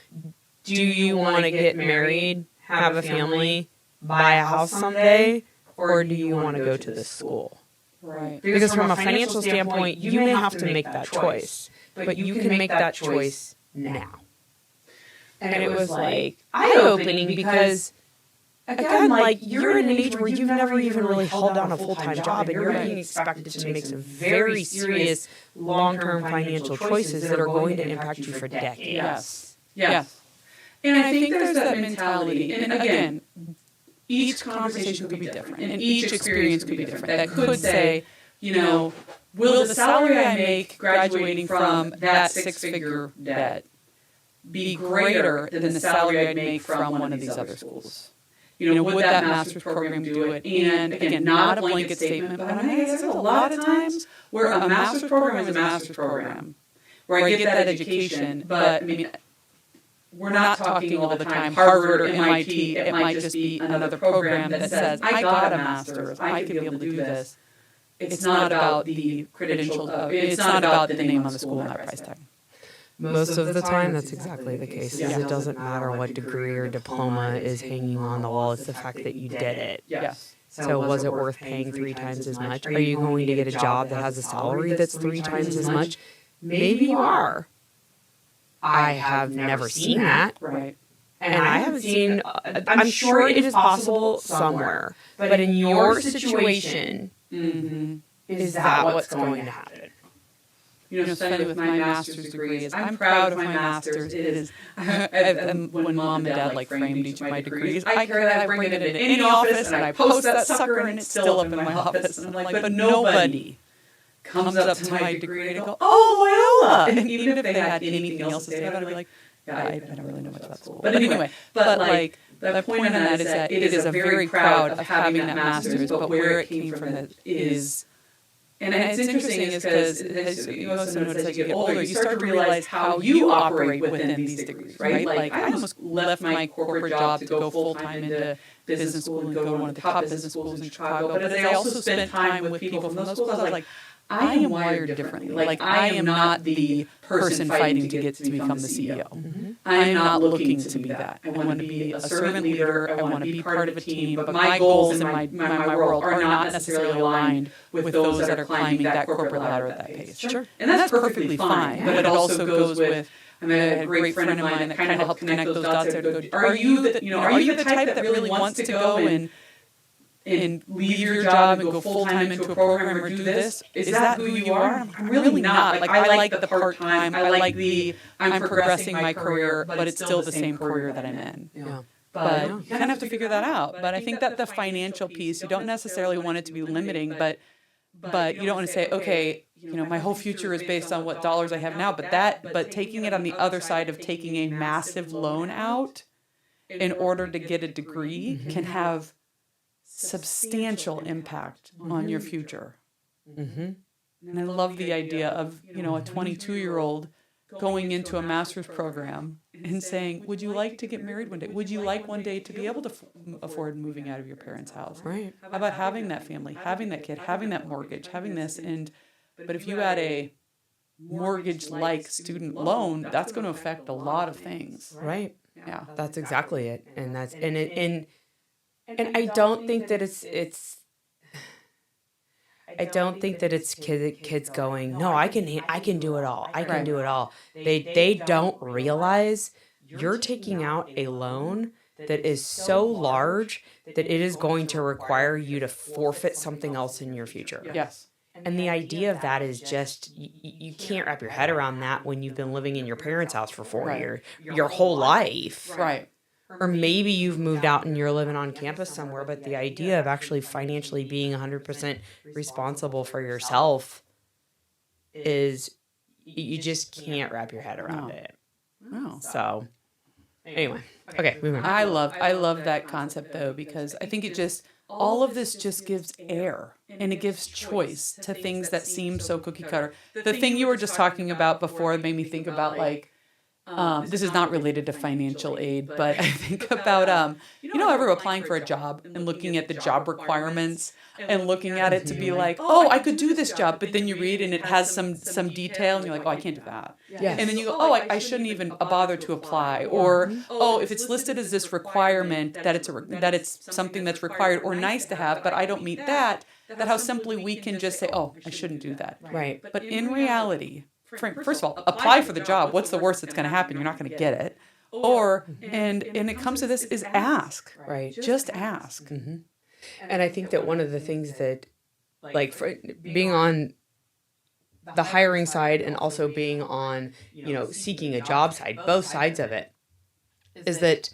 do you want to get married, have a family, buy a house someday, or do you want to go to this school? Right. Because from a financial standpoint, you may have to make that choice, but you can make that choice now. And it was like eye-opening because, again, like you're in an age where you've never even really held down a full-time job and you're being expected to make some very serious long-term financial choices that are going to impact you for decades. Yes. And I think there's that mentality. And again, each conversation could be different, and each experience could be different. That could say, will the salary I make graduating from that 6-figure debt be greater than the salary I'd make from one of these other schools? Would that master's program do it? And again, not a blanket statement, but I mean, there's a lot of times where a master's program is a master's program, where I get that education, but I mean, we're not talking all the time Harvard or MIT. It might just be another program that says, I got a master's, I can be able to do this. It's not about the credential, it's not about the name on the school and that price tag. Most of the time, that's exactly the case. It doesn't matter what degree or diploma is hanging on the wall. It's the fact that you did it. Yes. So was it worth paying 3 times as much? Are you going to get a job that has a salary that's 3 times as much? Maybe you are. I have never seen that. Right. And I haven't seen, I'm sure it is possible somewhere. But in your situation, is that what's going to happen? Especially with my master's degree, is I'm proud of my master's. It is, when mom and dad like framed each of my degrees, I carry that, I bring it into any office, and I post that sucker, and it's still up in my office. And I'm like, but nobody comes up to my degree to go, oh, Loyola! And even if they had anything else to say about it, I'd be like, yeah, I don't really know much about school. But anyway, like, the point on that is that it is a very proud of having that master's, but where it came from is... And it's interesting is because, as you also notice as you get older, you start to realize how you operate within these degrees, right? Like, I almost left my corporate job to go full-time into business school and go to one of the top business schools in Chicago. But as I also spent time with people from those schools, I was like, I am wired differently. Like, I am not the person fighting to get to become the CEO. Mm-hmm. I am not looking to be that. I want to be a servant leader. I want to be part of a team. But my goals and my world are not necessarily aligned with those that are climbing that corporate ladder at that pace. Sure. And that's perfectly fine. But it also goes with... I had a great friend of mine that kind of helped connect those dots there to go, are you the type that really wants to go and leave your job and go full-time into a program or do this? Is that who you are? I'm really not. Like, I like the part-time. I like I'm progressing my career, but it's still the same career that I'm in. Yeah. But you kind of have to figure that out. But I think that the financial piece, you don't necessarily want it to be limiting, but you don't want to say, okay, my whole future is based on what dollars I have now. But taking it on the other side of taking a massive loan out in order to get a degree can have substantial impact on your future. Mm-hmm. And I love the idea of, a 22-year-old going into a master's program and saying, would you like to get married one day? Would you like one day to be able to afford moving out of your parents' house? Right. How about having that family, having that kid, having that mortgage, having this? But if you had a mortgage-like student loan, that's going to affect a lot of things. Right. Yeah. That's exactly it. And I don't think that it's kids going, no, I can do it all. I can do it all. They don't realize you're taking out a loan that is so large that it is going to require you to forfeit something else in your future. Yes. And the idea of that is just, you can't wrap your head around that when you've been living in your parents' house for 4 years, your whole life. Right. Or maybe you've moved out and you're living on campus somewhere, but the idea of actually financially being 100% responsible for yourself is, you just can't wrap your head around it. No. So, anyway. Okay, moving on. I love that concept, though, because I think all of this just gives air and it gives choice to things that seem so cookie cutter. The thing you were just talking about before made me think about, like, this is not related to financial aid, but I think about, ever applying for a job and looking at the job requirements and looking at it to be like, oh, I could do this job, but then you read and it has some detail and you're like, oh, I can't do that. Yes. And then you go, oh, I shouldn't even bother to apply. Or, oh, if it's listed as this requirement, that it's something that's required or nice to have, but I don't meet that how simply we can just say, oh, I shouldn't do that. Right. But in reality, first of all, apply for the job. What's the worst that's going to happen? You're not going to get it. Or, and it comes to this, is ask. Right. Just ask. Mm-hmm. And I think that one of the things that, like, for being on the hiring side and also being on, seeking a job side, both sides of it, is that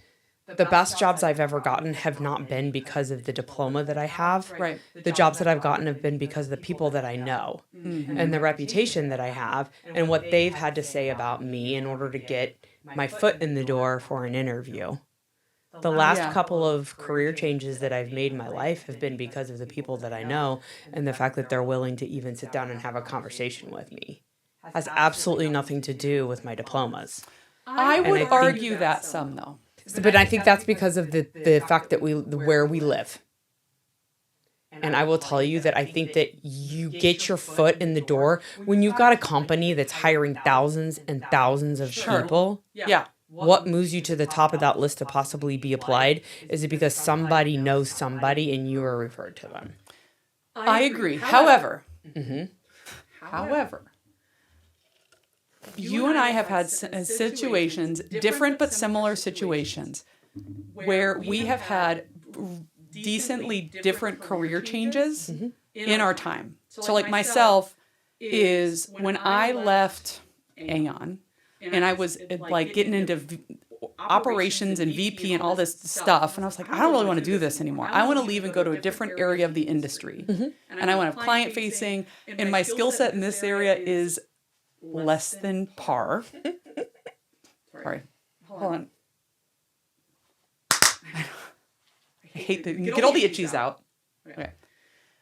the best jobs I've ever gotten have not been because of the diploma that I have. Right. The jobs that I've gotten have been because of the people that I know and the reputation that I have and what they've had to say about me in order to get my foot in the door for an interview. The last couple of career changes that I've made in my life have been because of the people that I know and the fact that they're willing to even sit down and have a conversation with me. It has absolutely nothing to do with my diplomas. I would argue that some, though. But I think that's because of the fact that where we live. And I will tell you that I think that you get your foot in the door when you've got a company that's hiring thousands and thousands of people. Yeah. What moves you to the top of that list to possibly be applied? Is it because somebody knows somebody and you are referred to them? I agree. However, you and I have had situations, different but similar situations, where we have had decently different career changes in our time. So like myself is when I left Aon and I was like getting into operations and VP and all this stuff. And I was like, I don't really want to do this anymore. I want to leave and go to a different area of the industry. And I want to have client facing, and my skill set in this area is less than par. Sorry. Hold on. I hate the, get all the itchies out. Okay.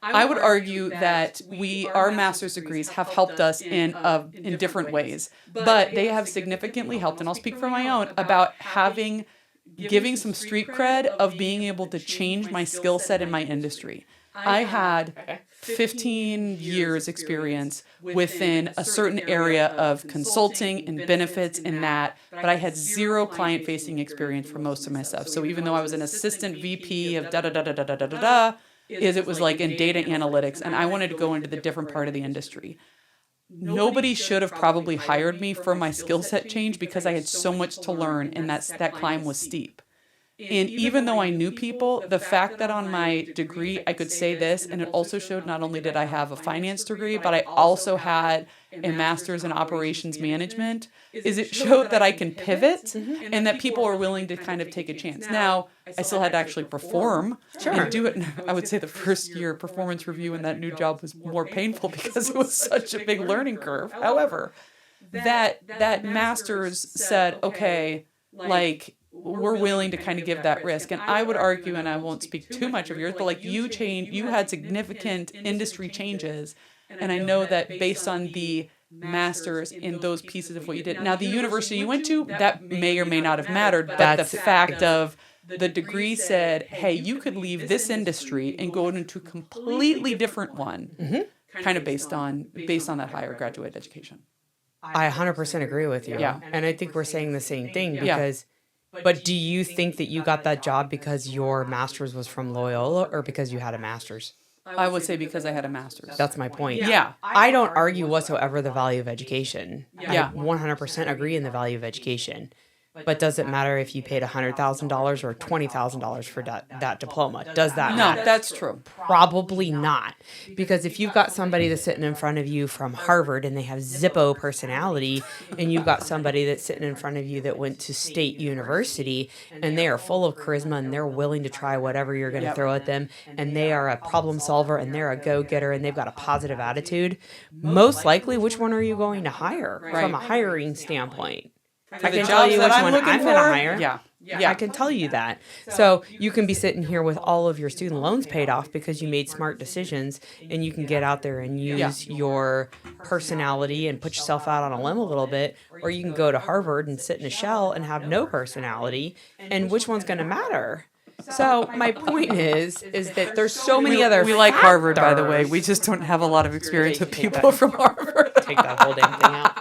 I would argue that our master's degrees have helped us in different ways, but they have significantly helped, and I'll speak for my own, about giving some street cred of being able to change my skill set in my industry. I had 15 years experience within a certain area of consulting and benefits in that, but I had zero client facing experience for most of my stuff. So even though I was an assistant VP of da-da-da-da-da-da-da-da, it was like in data analytics, and I wanted to go into the different part of the industry. Nobody should have probably hired me for my skill set change because I had so much to learn, and that climb was steep. And even though I knew people, the fact that on my degree I could say this, and it also showed not only did I have a finance degree, but I also had a master's in operations management, is it showed that I can pivot and that people are willing to kind of take a chance. Now, I still had to actually perform and do it. I would say the first year performance review in that new job was more painful because it was such a big learning curve. However, that master's said, okay, like, we're willing to kind of give that risk. And I would argue, and I won't speak too much of yours, but like you had significant industry changes. And I know that based on the masters in those pieces of what you did. Now, the university you went to, that may or may not have mattered, but the fact of the degree said, hey, you could leave this industry and go into a completely different one, kind of based on that higher graduate education. I 100% agree with you. Yeah. And I think we're saying the same thing because, but do you think that you got that job because your master's was from Loyola or because you had a master's? I would say because I had a master's. That's my point. Yeah. I don't argue whatsoever the value of education. Yeah. I 100% agree in the value of education. But does it matter if you paid $100,000 or $20,000 for that diploma? Does that matter? No, that's true. Probably not. Because if you've got somebody that's sitting in front of you from Harvard and they have Zippo personality, and you've got somebody that's sitting in front of you that went to State University and they are full of charisma and they're willing to try whatever you're going to throw at them, and they are a problem solver and they're a go-getter and they've got a positive attitude, most likely, which one are you going to hire from a hiring standpoint? I can tell you which one I'm going to hire. Yeah. I can tell you that. So you can be sitting here with all of your student loans paid off because you made smart decisions, and you can get out there and use your personality and put yourself out on a limb a little bit, or you can go to Harvard and sit in a shell and have no personality, and which one's going to matter? So my point is that there's so many other We like Harvard, by the way. We just don't have a lot of experience with people from Harvard. Take that whole damn thing out.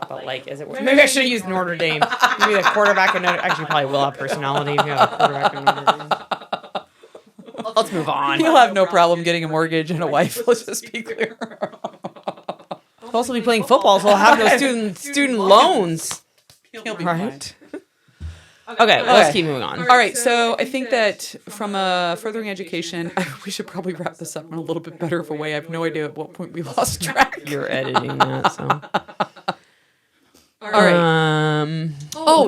But like, is it? Maybe I should have used Notre Dame. Maybe the quarterback in Notre. Actually, probably will have personality if you have a quarterback in Notre Dame. Let's move on. He'll have no problem getting a mortgage and a wife. Let's just be clear. He'll also be playing football, so he'll have those student loans. He'll be right. Okay, let's keep moving on. All right, so I think that from a furthering education, we should probably wrap this up in a little bit better of a way. I have no idea at what point we lost track. You're editing that, so. All right.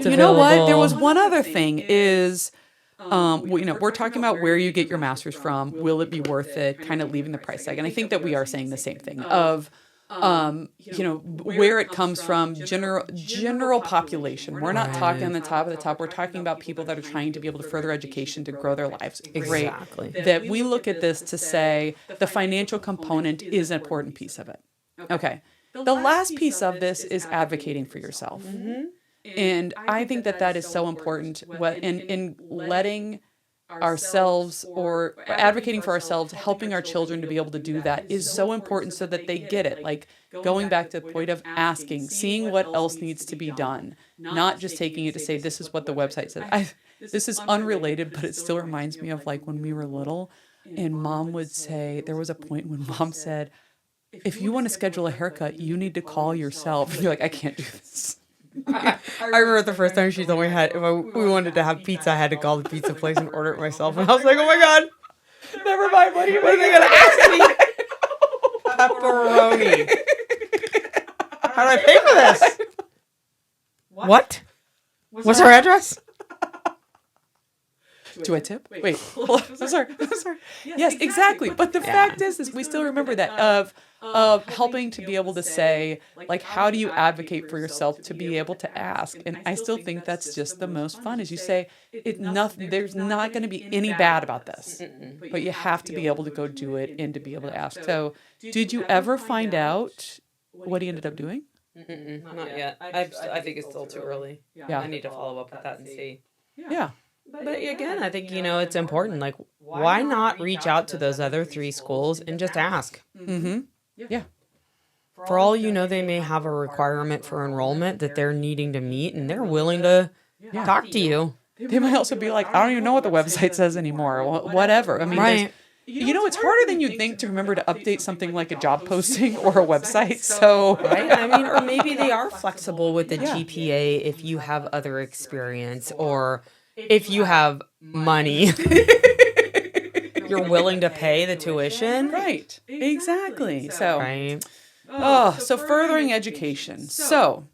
You know what? There was one other thing is, we're talking about where you get your master's from. Will it be worth it? Kind of leaving the price tag. And I think that we are saying the same thing of, where it comes from, general population. We're not talking on the top of the top. We're talking about people that are trying to be able to further education to grow their lives. Exactly. Great. That we look at this to say the financial component is an important piece of it. Okay. The last piece of this is advocating for yourself. And I think that is so important in letting ourselves or advocating for ourselves, helping our children to be able to do that is so important so that they get it. Like going back to the point of asking, seeing what else needs to be done, not just taking it to say, this is what the website said. This is unrelated, but it still reminds me of like when we were little and mom would say, there was a point when mom said, if you want to schedule a haircut, you need to call yourself. And you're like, I can't do this. I remember the first time she told me if we wanted to have pizza, I had to call the pizza place and order it myself. And I was like, oh my God, Never mind. What are they going to ask me? Pepperoni. How do I pay for this? What? What's our address? Do I tip? Wait. Hold on. I'm sorry. Yes, exactly. But the fact is we still remember that of helping to be able to say, like, how do you advocate for yourself to be able to ask? And I still think that's just the most fun, is you say, there's not going to be any bad about this, but you have to be able to go do it and to be able to ask. So did you ever find out what he ended up doing? Not yet. I think it's still too early. Yeah. I need to follow up with that and see. Yeah. But again, I think, it's important. Like, why not reach out to those other 3 schools and just ask? Mm-hmm. Yeah. For all you know, they may have a requirement for enrollment that they're needing to meet, and they're willing to talk to you. They might also be like, I don't even know what the website says anymore. Whatever. I mean, Right. it's harder than you'd think to remember to update something like a job posting or a website. So, Right? I mean, or maybe they are flexible with the GPA if you have other experience, or if you have money. You're willing to pay the tuition. right. Exactly. So, Right. so furthering education. So,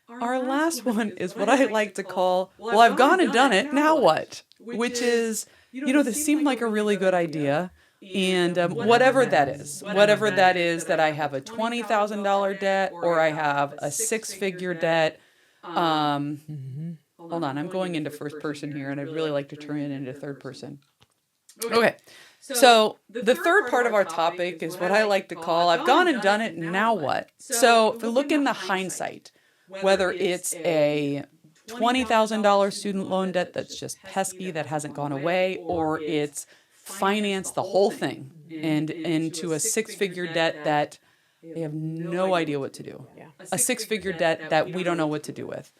our last one is what I like to call, well, I've gone and done it, now what? Which is, this seemed like a really good idea. And whatever that is that I have a $20,000 debt or I have a 6-figure debt. Hold on, I'm going into first person here, and I'd really like to turn it into third person. Okay. So the third part of our topic is what I like to call, I've gone and done it, now what? So if we look in the hindsight, whether it's a $20,000 student loan debt that's just pesky, that hasn't gone away, or it's financed the whole thing and into a 6-figure debt that they have no idea what to do. A 6-figure debt that we don't know what to do with.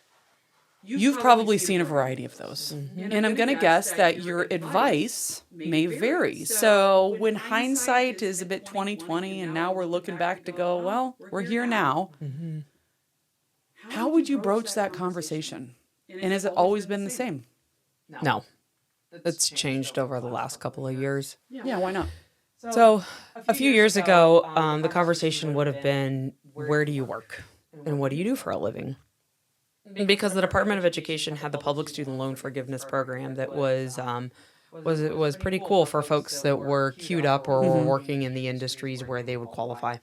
You've probably seen a variety of those. And I'm going to guess that your advice may vary. So when hindsight is a bit 20/20 and now we're looking back to go, well, we're here now. How would you broach that conversation? And has it always been the same? No. It's changed over the last couple of years. Yeah, why not? So a few years ago, the conversation would have been, where do you work? And what do you do for a living? Because the Department of Education had the public student loan forgiveness program that was pretty cool for folks that were queued up or were working in the industries where they would qualify.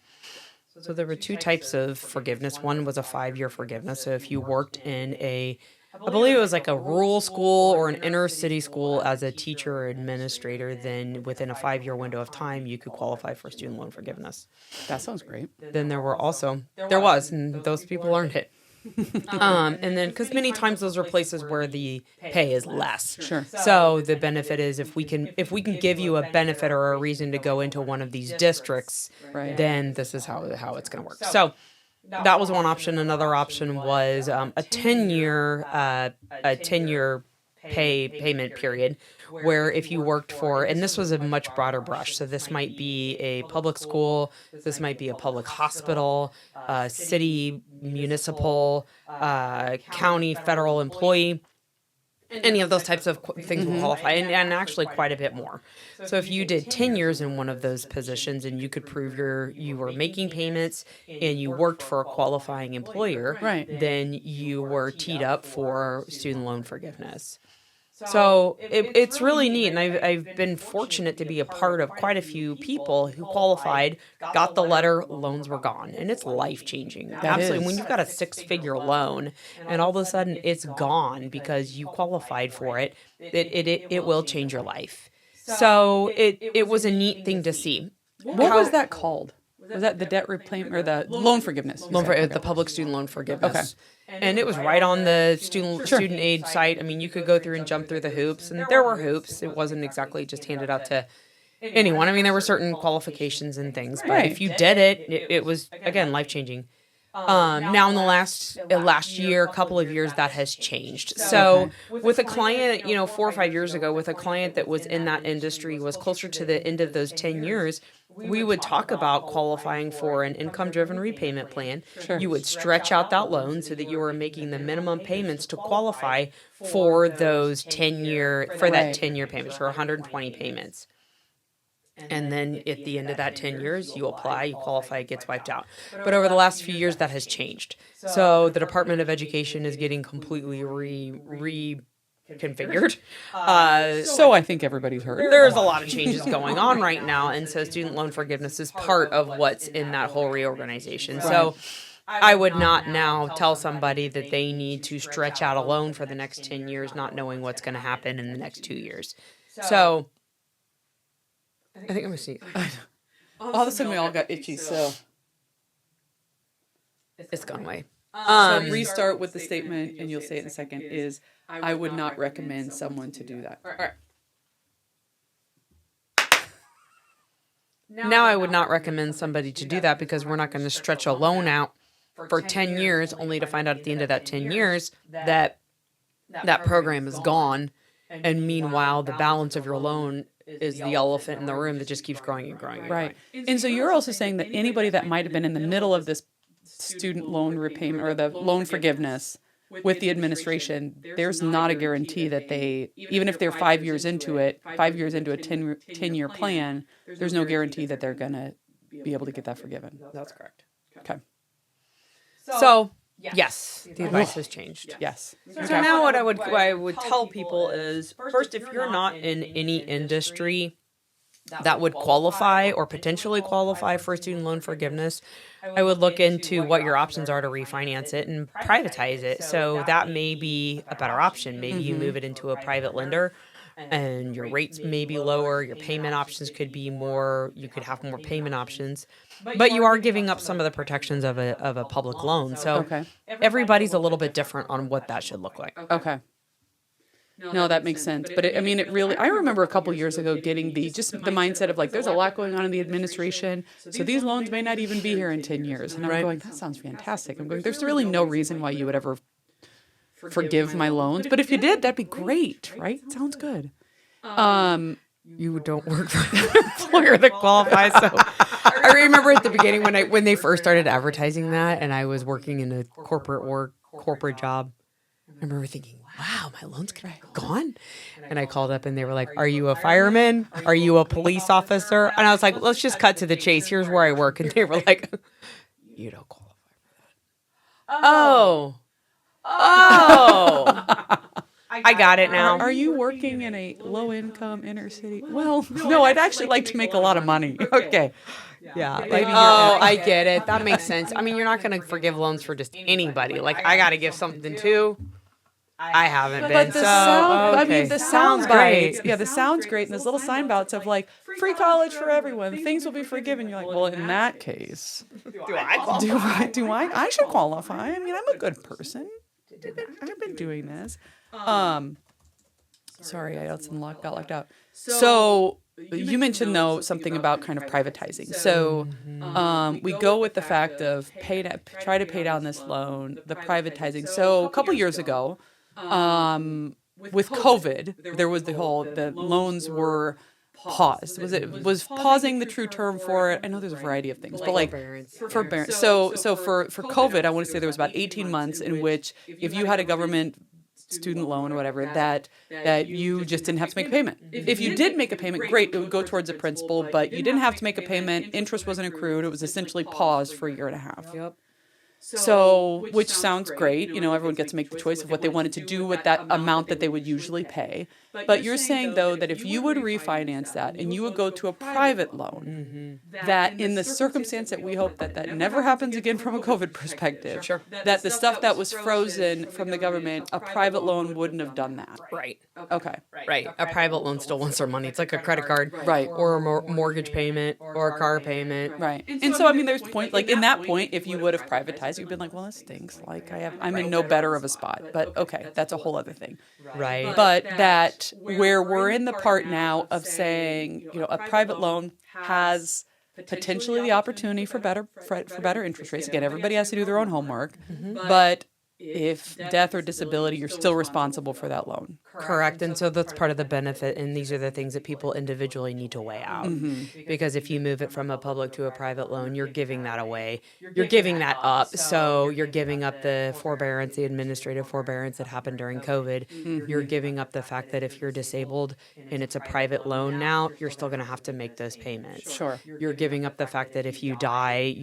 So there were 2 types of forgiveness. One was a 5-year forgiveness. So if you worked in I believe it was like a rural school or an inner city school as a teacher or administrator, then within a 5-year window of time, you could qualify for student loan forgiveness. That sounds great. Then there was, and those people earned it. And then, because many times those are places where the pay is less. Sure. So the benefit is if we can give you a benefit or a reason to go into one of these districts, Right. then this is how it's going to work. So that was one option. Another option was a 10-year payment period, where if you worked for, and this was a much broader brush, so this might be a public school, this might be a public hospital, city, municipal, county, federal employee, any of those types of things will qualify, and actually quite a bit more. So if you did 10 years in one of those positions and you could prove you were making payments and you worked for a qualifying employer, Right. then you were teed up for student loan forgiveness. So it's really neat, and I've been fortunate to be a part of quite a few people who qualified, got the letter, loans were gone, and it's life-changing. Absolutely. is. When you've got a 6-figure loan, and all of a sudden it's gone because you qualified for it, it will change your life. So it was a neat thing to see. What was that called? Was that the debt repayment or the loan forgiveness? The public student loan forgiveness. Okay. And it was right on the student aid site. I mean, you could go through and jump through the hoops, and there were hoops. It wasn't exactly just handed out to anyone. I mean, there were certain qualifications and things, but Right. if you did it was, again, life-changing. Now in the last year, couple of years, that has changed. So with a client, 4 or 5 years ago, with a client that was in that industry, was closer to the end of those 10 years, we would talk about qualifying for an income-driven repayment plan. Sure. You would stretch out that loan so that you were making the minimum payments to qualify for those 10-year, for that Right. 10-year payments, for 120 payments. And then at the end of that 10 years, you apply, you qualify, it gets wiped out. But over the last few years, that has changed. So the Department of Education is getting completely reconfigured. So I think everybody's heard. There's a lot of changes going on right now. And so student loan forgiveness is part of what's in that whole reorganization. So I would not now tell somebody that they need to stretch out a loan for the next 10 years, not knowing what's going to happen in the next 2 years. So I think I'm going to see. All of a sudden we all got itchy, so It's gone away. so restart with the statement, and you'll say it in a second, is I would not recommend someone to do that. All right. Now I would not recommend somebody to do that because we're not going to stretch a loan out for 10 years only to find out at the end of that 10 years that that program is gone. And meanwhile, the balance of your loan is the elephant in the room that just keeps growing and growing. And Right. And so you're also saying that anybody that might have been in the middle of this student loan repayment or the loan forgiveness with the administration, there's not a guarantee that they, even if they're 5 years into it, 5 years into a 10-year plan, there's no guarantee that they're going to be able to get that forgiven. That's correct. Okay. So, yes, the advice has changed. Yes. So now what I would tell people is, first, if you're not in any industry that would qualify or potentially qualify for student loan forgiveness, I would look into what your options are to refinance it and privatize it. So that may be a better option. Maybe you move it into a private lender and your rates may be lower. Your payment options could be more. You could have more payment options. But you are giving up some of the protections of a public loan. So Okay. everybody's a little bit different on what that should look like. Okay. No, that makes sense. But it really, I remember a couple years ago getting the mindset of like, there's a lot going on in the administration. So these loans may not even be here in 10 years. And I'm going, that sounds fantastic. I'm going, there's really no reason why you would ever forgive my loans. But if you did, that'd be great, right? Sounds good. You don't work for an employer that qualifies. So I remember at the beginning when they first started advertising that, and I was working in a corporate job. I remember thinking, wow, my loans could be gone. And I called up and they were like, are you a fireman? Are you a police officer? And I was like, let's just cut to the chase. Here's where I work. And they were like, you don't qualify for that. Oh. I got it now. Are you working in a low-income inner city? Well, no, I'd actually like to make a lot of money. Okay. Yeah. Maybe I get it. That makes sense. I mean, you're not going to forgive loans for just anybody. Like, I got to give something too. I haven't been. But Okay. the sound bites. Yeah, the sound's great. And there's little sign bites of like, free college for everyone. Things will be forgiven. You're like, well, in that case, Do I qualify? do I? I should qualify. I mean, I'm a good person. I've been doing this. Sorry, I got locked out. So you mentioned though something about kind of privatizing. So we go with the fact of try to pay down this loan, the privatizing. So a couple years ago, with COVID, there was the loans were paused. Was pausing the true term for it? I know there's a variety of things, but like forbearance. So for COVID, I want to say there was about 18 months in which if you had a government student loan or whatever, that you just didn't have to make a payment. If you did make a payment, great, it would go towards the principal, but you didn't have to make a payment. Interest wasn't accrued. It was essentially paused for a year and a half. Yep. So, which sounds great. You know, everyone gets to make the choice of what they wanted to do with that amount that they would usually pay. But you're saying, though, that if you would refinance that and you would go to a private loan, that in the circumstance that we hope that never happens again from a COVID perspective, that the stuff that was frozen from the government, a private loan wouldn't have done that. Right. Okay. Right. A private loan still wants their money. It's like a credit card. Right. Or a mortgage payment or a car payment. Right. And so, I mean, there's point, like in that point, if you would have privatized, you've been like, well, this stinks. Like I'm in no better of a spot. But okay, that's a whole other thing. Right. But that where we're in the part now of saying, you know, a private loan has potentially the opportunity for better interest rates. Again, everybody has to do their own homework. But if death or disability, you're still responsible for that loan. Correct. And so that's part of the benefit. And these are the things that people individually need to weigh out. Because if you move it from a public to a private loan, you're giving that away. You're giving that up. So you're giving up the forbearance, the administrative forbearance that happened during COVID. You're giving up the fact that if you're disabled and it's a private loan now, you're still going to have to make those payments. Sure. You're giving up the fact that if you die,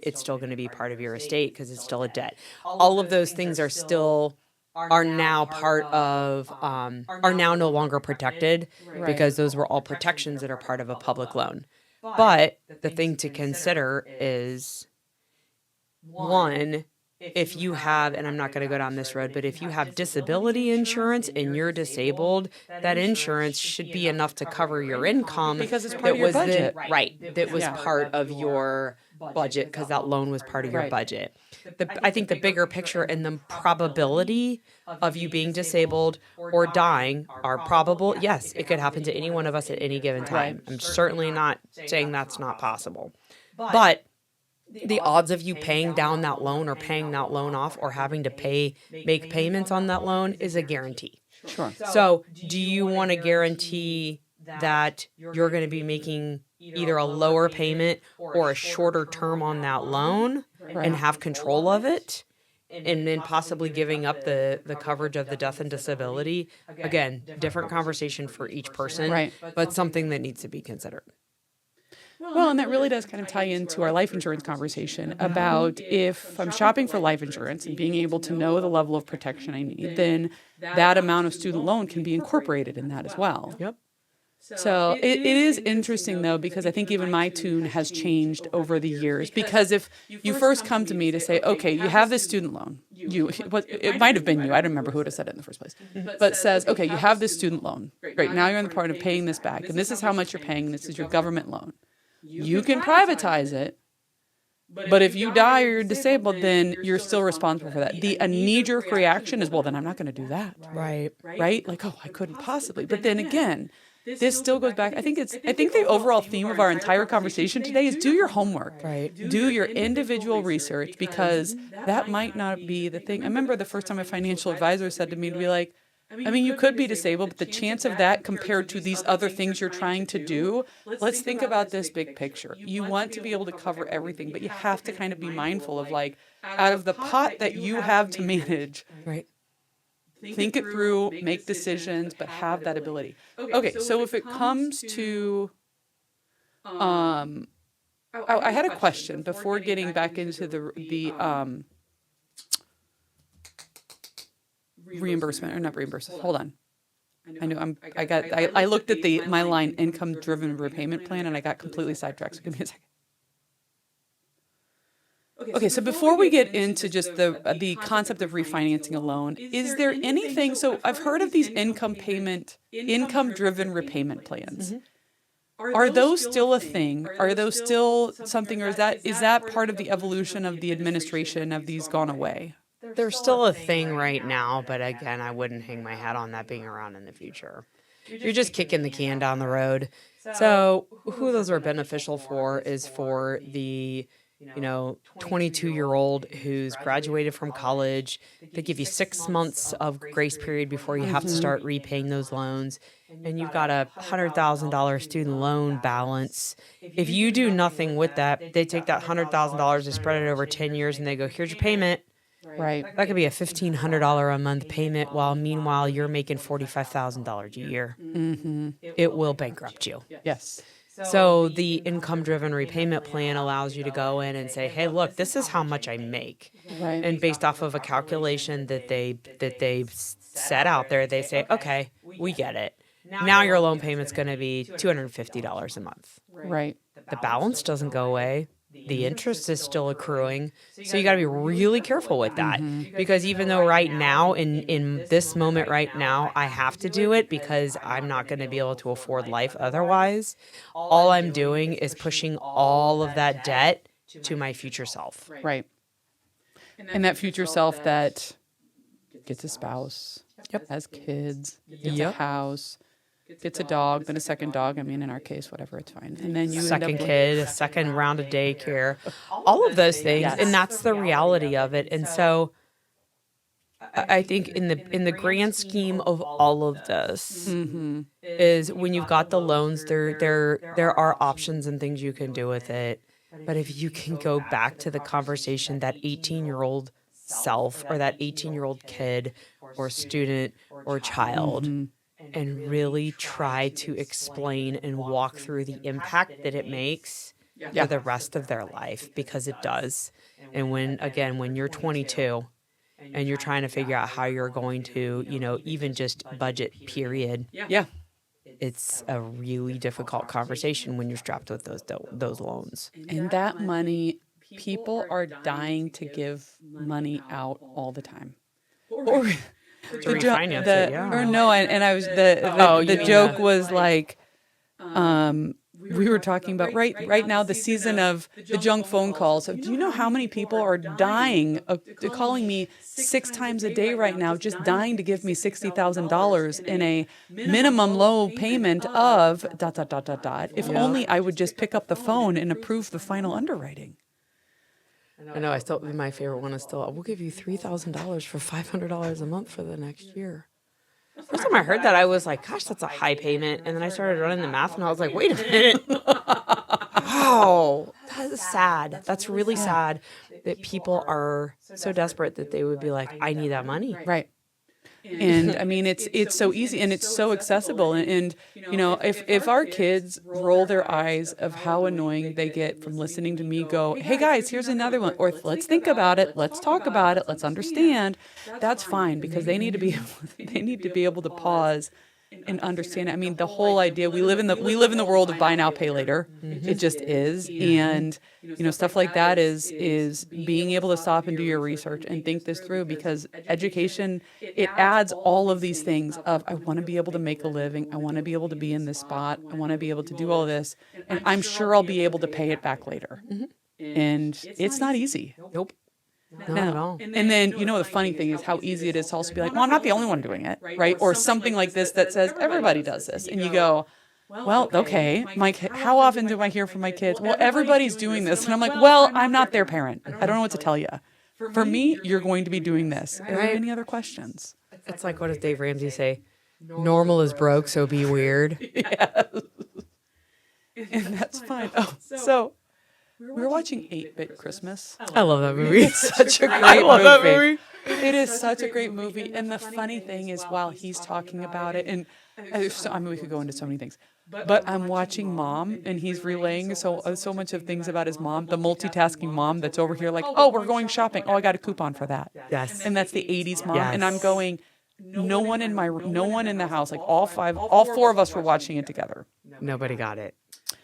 it's still going to be part of your estate because it's still a debt. All of those things are now part of are now no longer protected because those were all protections that are part of a public loan. But the thing to consider is, one, if you have, and I'm not going to go down this road, but if you have disability insurance and you're disabled, that insurance should be enough to cover your income because it's part of your budget. That was part of your budget because that loan was part of your budget. I think the bigger picture and the probability of you being disabled or dying are probable. Yes, it could happen to any one of us at any given time. I'm certainly not saying that's not possible. But the odds of you paying down that loan or paying that loan off or having to make payments on that loan is a guarantee. Sure. So do you want to guarantee that you're going to be making either a lower payment or a shorter term on that loan and have control of it, and then possibly giving up the coverage of the death and disability? Again, different conversation for each person, but something that needs to be considered. Well, and that really does kind of tie into our life insurance conversation about if I'm shopping for life insurance and being able to know the level of protection I need, then that amount of student loan can be incorporated in that as well. Yep. So it is interesting, though, because I think even my tune has changed over the years. Because if you first come to me to say, okay, you have this student loan, it might have been you, I don't remember who would have said it in the first place, but says, okay, you have this student loan. Great, now you're in the part of paying this back, and this is how much you're paying, and this is your government loan. You can privatize it, but if you die or you're disabled, then you're still responsible for that. A knee-jerk reaction is, well, then I'm not going to do that. Right. Like, oh, I couldn't possibly. But then again, this still goes back. I think the overall theme of our entire conversation today is do your homework. Right. Do your individual research, because that might not be the thing. I remember the first time a financial advisor said to me, to be like, I mean, you could be disabled, but the chance of that compared to these other things you're trying to do, let's think about this big picture. You want to be able to cover everything, but you have to kind of be mindful of, like, out of the pot that you have to manage, think it through, make decisions, but have that ability. Okay, so if it comes to, I had a question before getting back into the reimbursement, or not reimbursement. Hold on. I know I looked at my line income driven repayment plan and I got completely sidetracked. So give me a second. Okay, so before we get into just the concept of refinancing a loan, is there anything, so I've heard of these income driven repayment plans. Are those still a thing? Are those still something, or is that part of the evolution of the administration? Have these gone away? They're still a thing right now, but again, I wouldn't hang my hat on that being around in the future. You're just kicking the can down the road. So who those are beneficial for is for the 22-year-old who's graduated from college. They give you 6 months of grace period before you have to start repaying those loans. And you've got a $100,000 student loan balance. If you do nothing with that, they take that $100,000 and spread it over 10 years and they go, here's your payment. Right. That could be a $1,500 a month payment, while meanwhile you're making $45,000 a year. It will bankrupt you. Yes. So the income-driven repayment plan allows you to go in and say, hey, look, this is how much I make. Right. And based off of a calculation that they set out there, they say, okay, we get it. Now your loan payment's going to be $250 a month. Right. The balance doesn't go away. The interest is still accruing. So you got to be really careful with that. Because even though right now, in this moment right now, I have to do it because I'm not going to be able to afford life otherwise, all I'm doing is pushing all of that debt to my future self. Right. And that future self that gets a spouse, has kids, gets a house, gets a dog, then a second dog. I mean, in our case, whatever, it's fine. And then you second kid, a second round of daycare, all of those things. Yes. And that's the reality of it. And so I think in the grand scheme of all of this is when you've got the loans, there are options and things you can do with it. But if you can go back to the conversation that 18-year-old self or that 18-year-old kid or student or child and really try to explain and walk through the impact that it makes for the rest of their life, because it does. And when you're 22 and you're trying to figure out how you're going to, even just budget, period. Yeah. It's a really difficult conversation when you're strapped with those loans. And that money, people are dying to give money out all the time. Or To refinance it, yeah. Or no, and I was the joke was like, we were talking about right now the season of the junk phone calls. So do you know how many people are dying they're calling me 6 times a day right now, just dying to give me $60,000 in a minimum low payment of ... If only I would just pick up the phone and approve the final underwriting. I know. My favorite one is still, we'll give you $3,000 for $500 a month for the next year. First time I heard that, I was like, gosh, that's a high payment. And then I started running the math and I was like, wait a minute. Wow, that is sad. That's really sad that people are so desperate that they would be like, I need that money. Right. And I mean, it's so easy and it's so accessible. And if our kids roll their eyes of how annoying they get from listening to me go, hey guys, here's another one, or let's think about it, let's talk about it, let's understand, that's fine, because they need to be able to pause and understand it. I mean, the whole idea, we live in the world of buy now, pay later. It just is. And stuff like that is being able to stop and do your research and think this through, because education, it adds all of these things of, I want to be able to make a living, I want to be able to be in this spot, I want to be able to do all this, and I'm sure I'll be able to pay it back later. And it's not easy. Nope. Not at all. And then, the funny thing is how easy it is to also be like, well, I'm not the only one doing it, right? Or something like this that says everybody does this. And you go, well, okay, Mike, how often do I hear from my kids? Well, everybody's doing this. And I'm like, well, I'm not their parent. I don't know what to tell you. For me, you're going to be doing this. Are there any other questions? It's like, what does Dave Ramsey say? Normal is broke, so be weird. Yeah. And that's fine. Oh, so we were watching 8-Bit Christmas. I love that movie. It's such a great movie. It is such a great movie. And the funny thing is, while he's talking about it, and we could go into so many things, but I'm watching Mom, and he's relaying so much of things about his mom, the multitasking mom that's over here like, oh, we're going shopping. Oh, I got a coupon for that. Yes. And that's the 80s mom. Yes. And I'm going, no one in the house, like all 4 of us were watching it together. Nobody got it.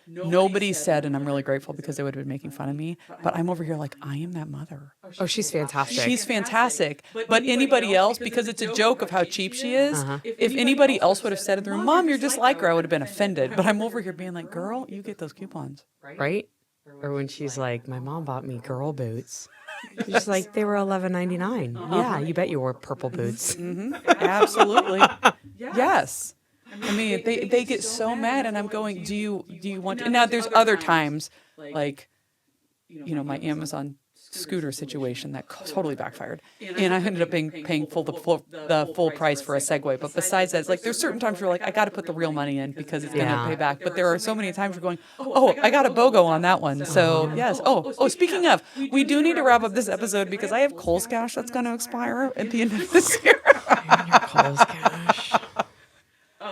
Nobody said, and I'm really grateful because they would have been making fun of me, but I'm over here like, I am that mother. Oh, she's fantastic. She's fantastic. But anybody else, because it's a joke of how cheap she is, if anybody else would have said in the room, Mom, you're just like her, I would have been offended. But I'm over here being like, girl, you get those coupons. Right? Or when she's like, my mom bought me girl boots. She's like, they were $11.99. Yeah, you bet you wore purple boots. Absolutely. Yes. I mean, they get so mad, and I'm going, do you want to? Now, there's other times, like, my Amazon scooter situation that totally backfired, and I ended up paying the full price for a Segway. But besides that, it's like there's certain times where like I got to put the real money in because it's going to pay back. But there are so many times we're going, oh, I got a BOGO on that one. So yes. Oh, speaking of, we do need to wrap up this episode because I have Kohl's Cash that's going to expire at the end of this year. Your Kohl's Cash.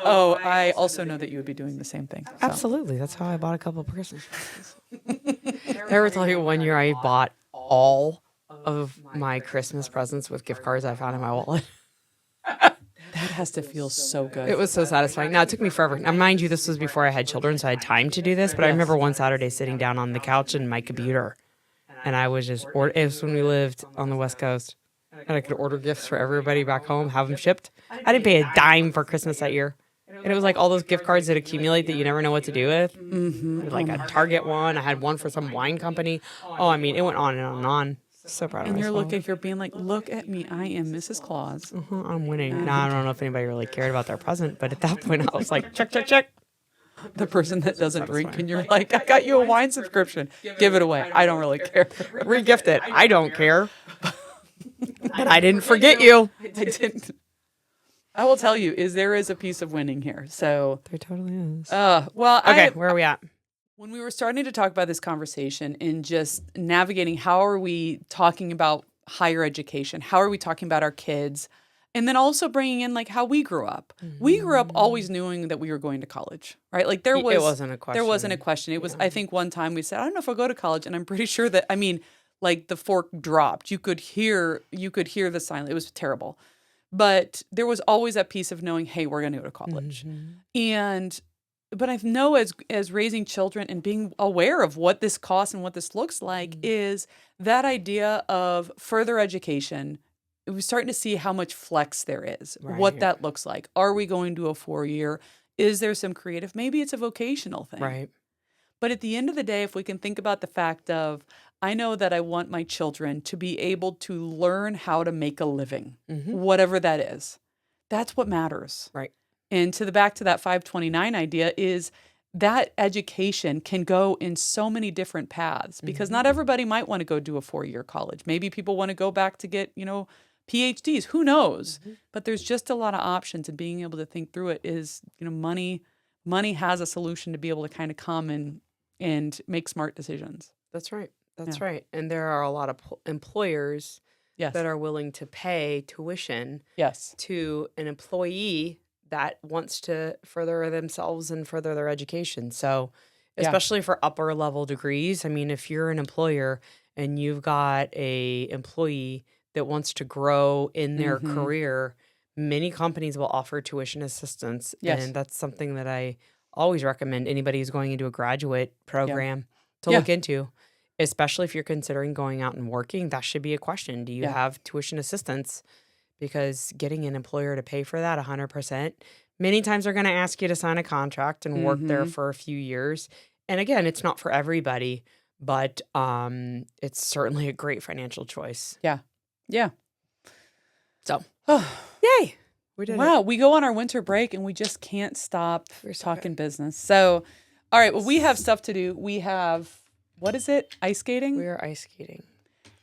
Oh, I also know that you would be doing the same thing. So. Absolutely. That's how I bought a couple of Christmas presents. Did I ever tell you one year I bought all of my Christmas presents with gift cards I found in my wallet? That has to feel so good. It was so satisfying. Now, it took me forever. Now, mind you, this was before I had children, so I had time to do this. But I remember one Saturday sitting down on the couch in my computer, and I was just, it was when we lived on the West Coast, and I could order gifts for everybody back home, have them shipped. I didn't pay a dime for Christmas that year. And it was like all those gift cards that accumulate that you never know what to do with. Like a Target one. I had one for some wine company. Oh, I mean, it went on and on and on. So proud of myself. And you're being like, look at me. I am Mrs. Claus. I'm winning. Now, I don't know if anybody really cared about their present, but at that point, I was like, check, check, check. The person that doesn't drink, and you're like, I got you a wine subscription. Give it away. I don't really care. Regift it. I don't care. But I didn't forget you. I didn't. I will tell you, there is a piece of winning here. So There totally is. well, Okay, where are we at? When we were starting to talk about this conversation and just navigating, how are we talking about higher education? How are we talking about our kids? And then also bringing in like how we grew up. We grew up always knowing that we were going to college, right? Like it wasn't a question. It was, I think one time we said, I don't know if I'll go to college. And I'm pretty sure that, like the fork dropped. You could hear the silence. It was terrible. But there was always that piece of knowing, hey, we're going to go to college. But I know as raising children and being aware of what this costs and what this looks like is that idea of further education. We're starting to see how much flex there is, what that looks like. Are we going to a 4-year? Is there some creative? Maybe it's a vocational thing. Right. But at the end of the day, if we can think about the fact of, I know that I want my children to be able to learn how to make a living, whatever that is. That's what matters. Right. And back to that 529 idea is that education can go in so many different paths because not everybody might want to go do a 4-year college. Maybe people want to go back to get, PhDs, who knows? But there's just a lot of options, and being able to think through it is, money has a solution to be able to kind of come and make smart decisions. That's right. That's right. And there are a lot of employers that are willing to pay tuition to an employee that wants to further themselves and further their education. So especially for upper level degrees, if you're an employer and you've got a employee that wants to grow in their career, many companies will offer tuition assistance. And that's something that I always recommend anybody who's going into a graduate program to look into, especially if you're considering going out and working. That should be a question. Do you have tuition assistance? Because getting an employer to pay for that 100%, many times they're going to ask you to sign a contract and work there for a few years. And again, it's not for everybody, but it's certainly a great financial choice. Yeah. Yeah. So, yay. We did it. We go on our winter break and we just can't stop talking business. So, all right. Well, we have stuff to do. We have, what is it? Ice skating? We are ice skating.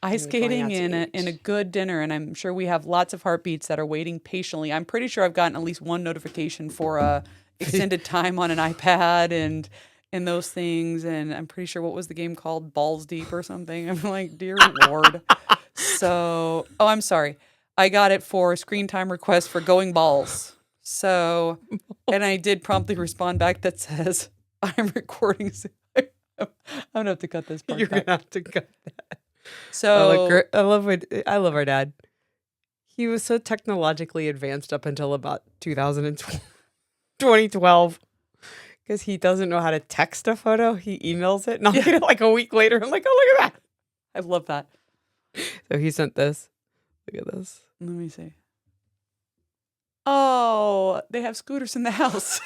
Ice skating in a good dinner, and I'm sure we have lots of heartbeats that are waiting patiently. I'm pretty sure I've gotten at least one notification for extended time on an iPad and those things, and I'm pretty sure, what was the game called? Balls Deep or something. I'm like, dear Lord. So, I'm sorry. I got it for screen time request for Going Balls. So, and I did promptly respond back that says, I'm recording. I'm going to have to cut this part. You're going to have to cut that. So I love our dad. He was so technologically advanced up until about 2012 because he doesn't know how to text a photo. He emails it, and I'll get it like a week later. I'm like, oh, look at that. I love that. So he sent this. Look at this. Let me see. Oh, they have scooters in the house.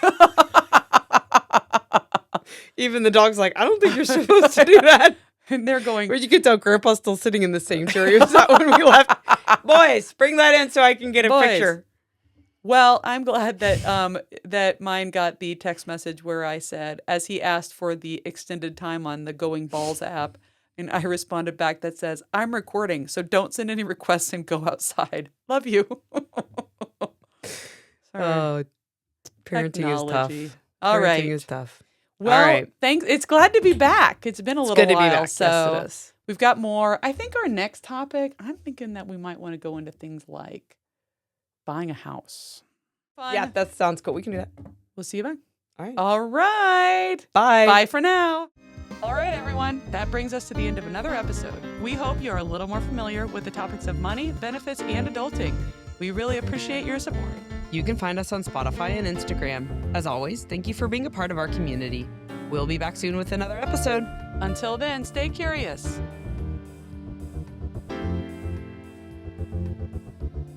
Even the dog's like, I don't think you're supposed to do that. And they're going. Where you could tell Grandpa's still sitting in the same chair he was at when we left. Boys, bring that in so I can get a picture. Well, I'm glad that that mine got the text message where I said, as he asked for the extended time on the Going Balls app, and I responded back that says, I'm recording, so don't send any requests and go outside. Love you. Oh, parenting is tough. All right. Parenting is tough. Well, thanks. It's glad to be back. It's been a little while. It's good to be back. So yes, it is. We've got more. I think our next topic, I'm thinking that we might want to go into things like buying a house. Fun. Yeah, that sounds cool. We can do that. We'll see you back. All right. All right. Bye. Bye for now. All right, everyone. That brings us to the end of another episode. We hope you are a little more familiar with the topics of money, benefits, and adulting. We really appreciate your support. You can find us on Spotify and Instagram. As always, thank you for being a part of our community. We'll be back soon with another episode. Until then, stay curious.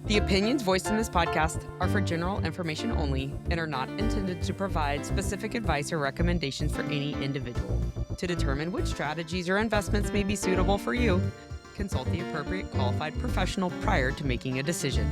The opinions voiced in this podcast are for general information only and are not intended to provide specific advice or recommendations for any individual. To determine which strategies or investments may be suitable for you, consult the appropriate qualified professional prior to making a decision.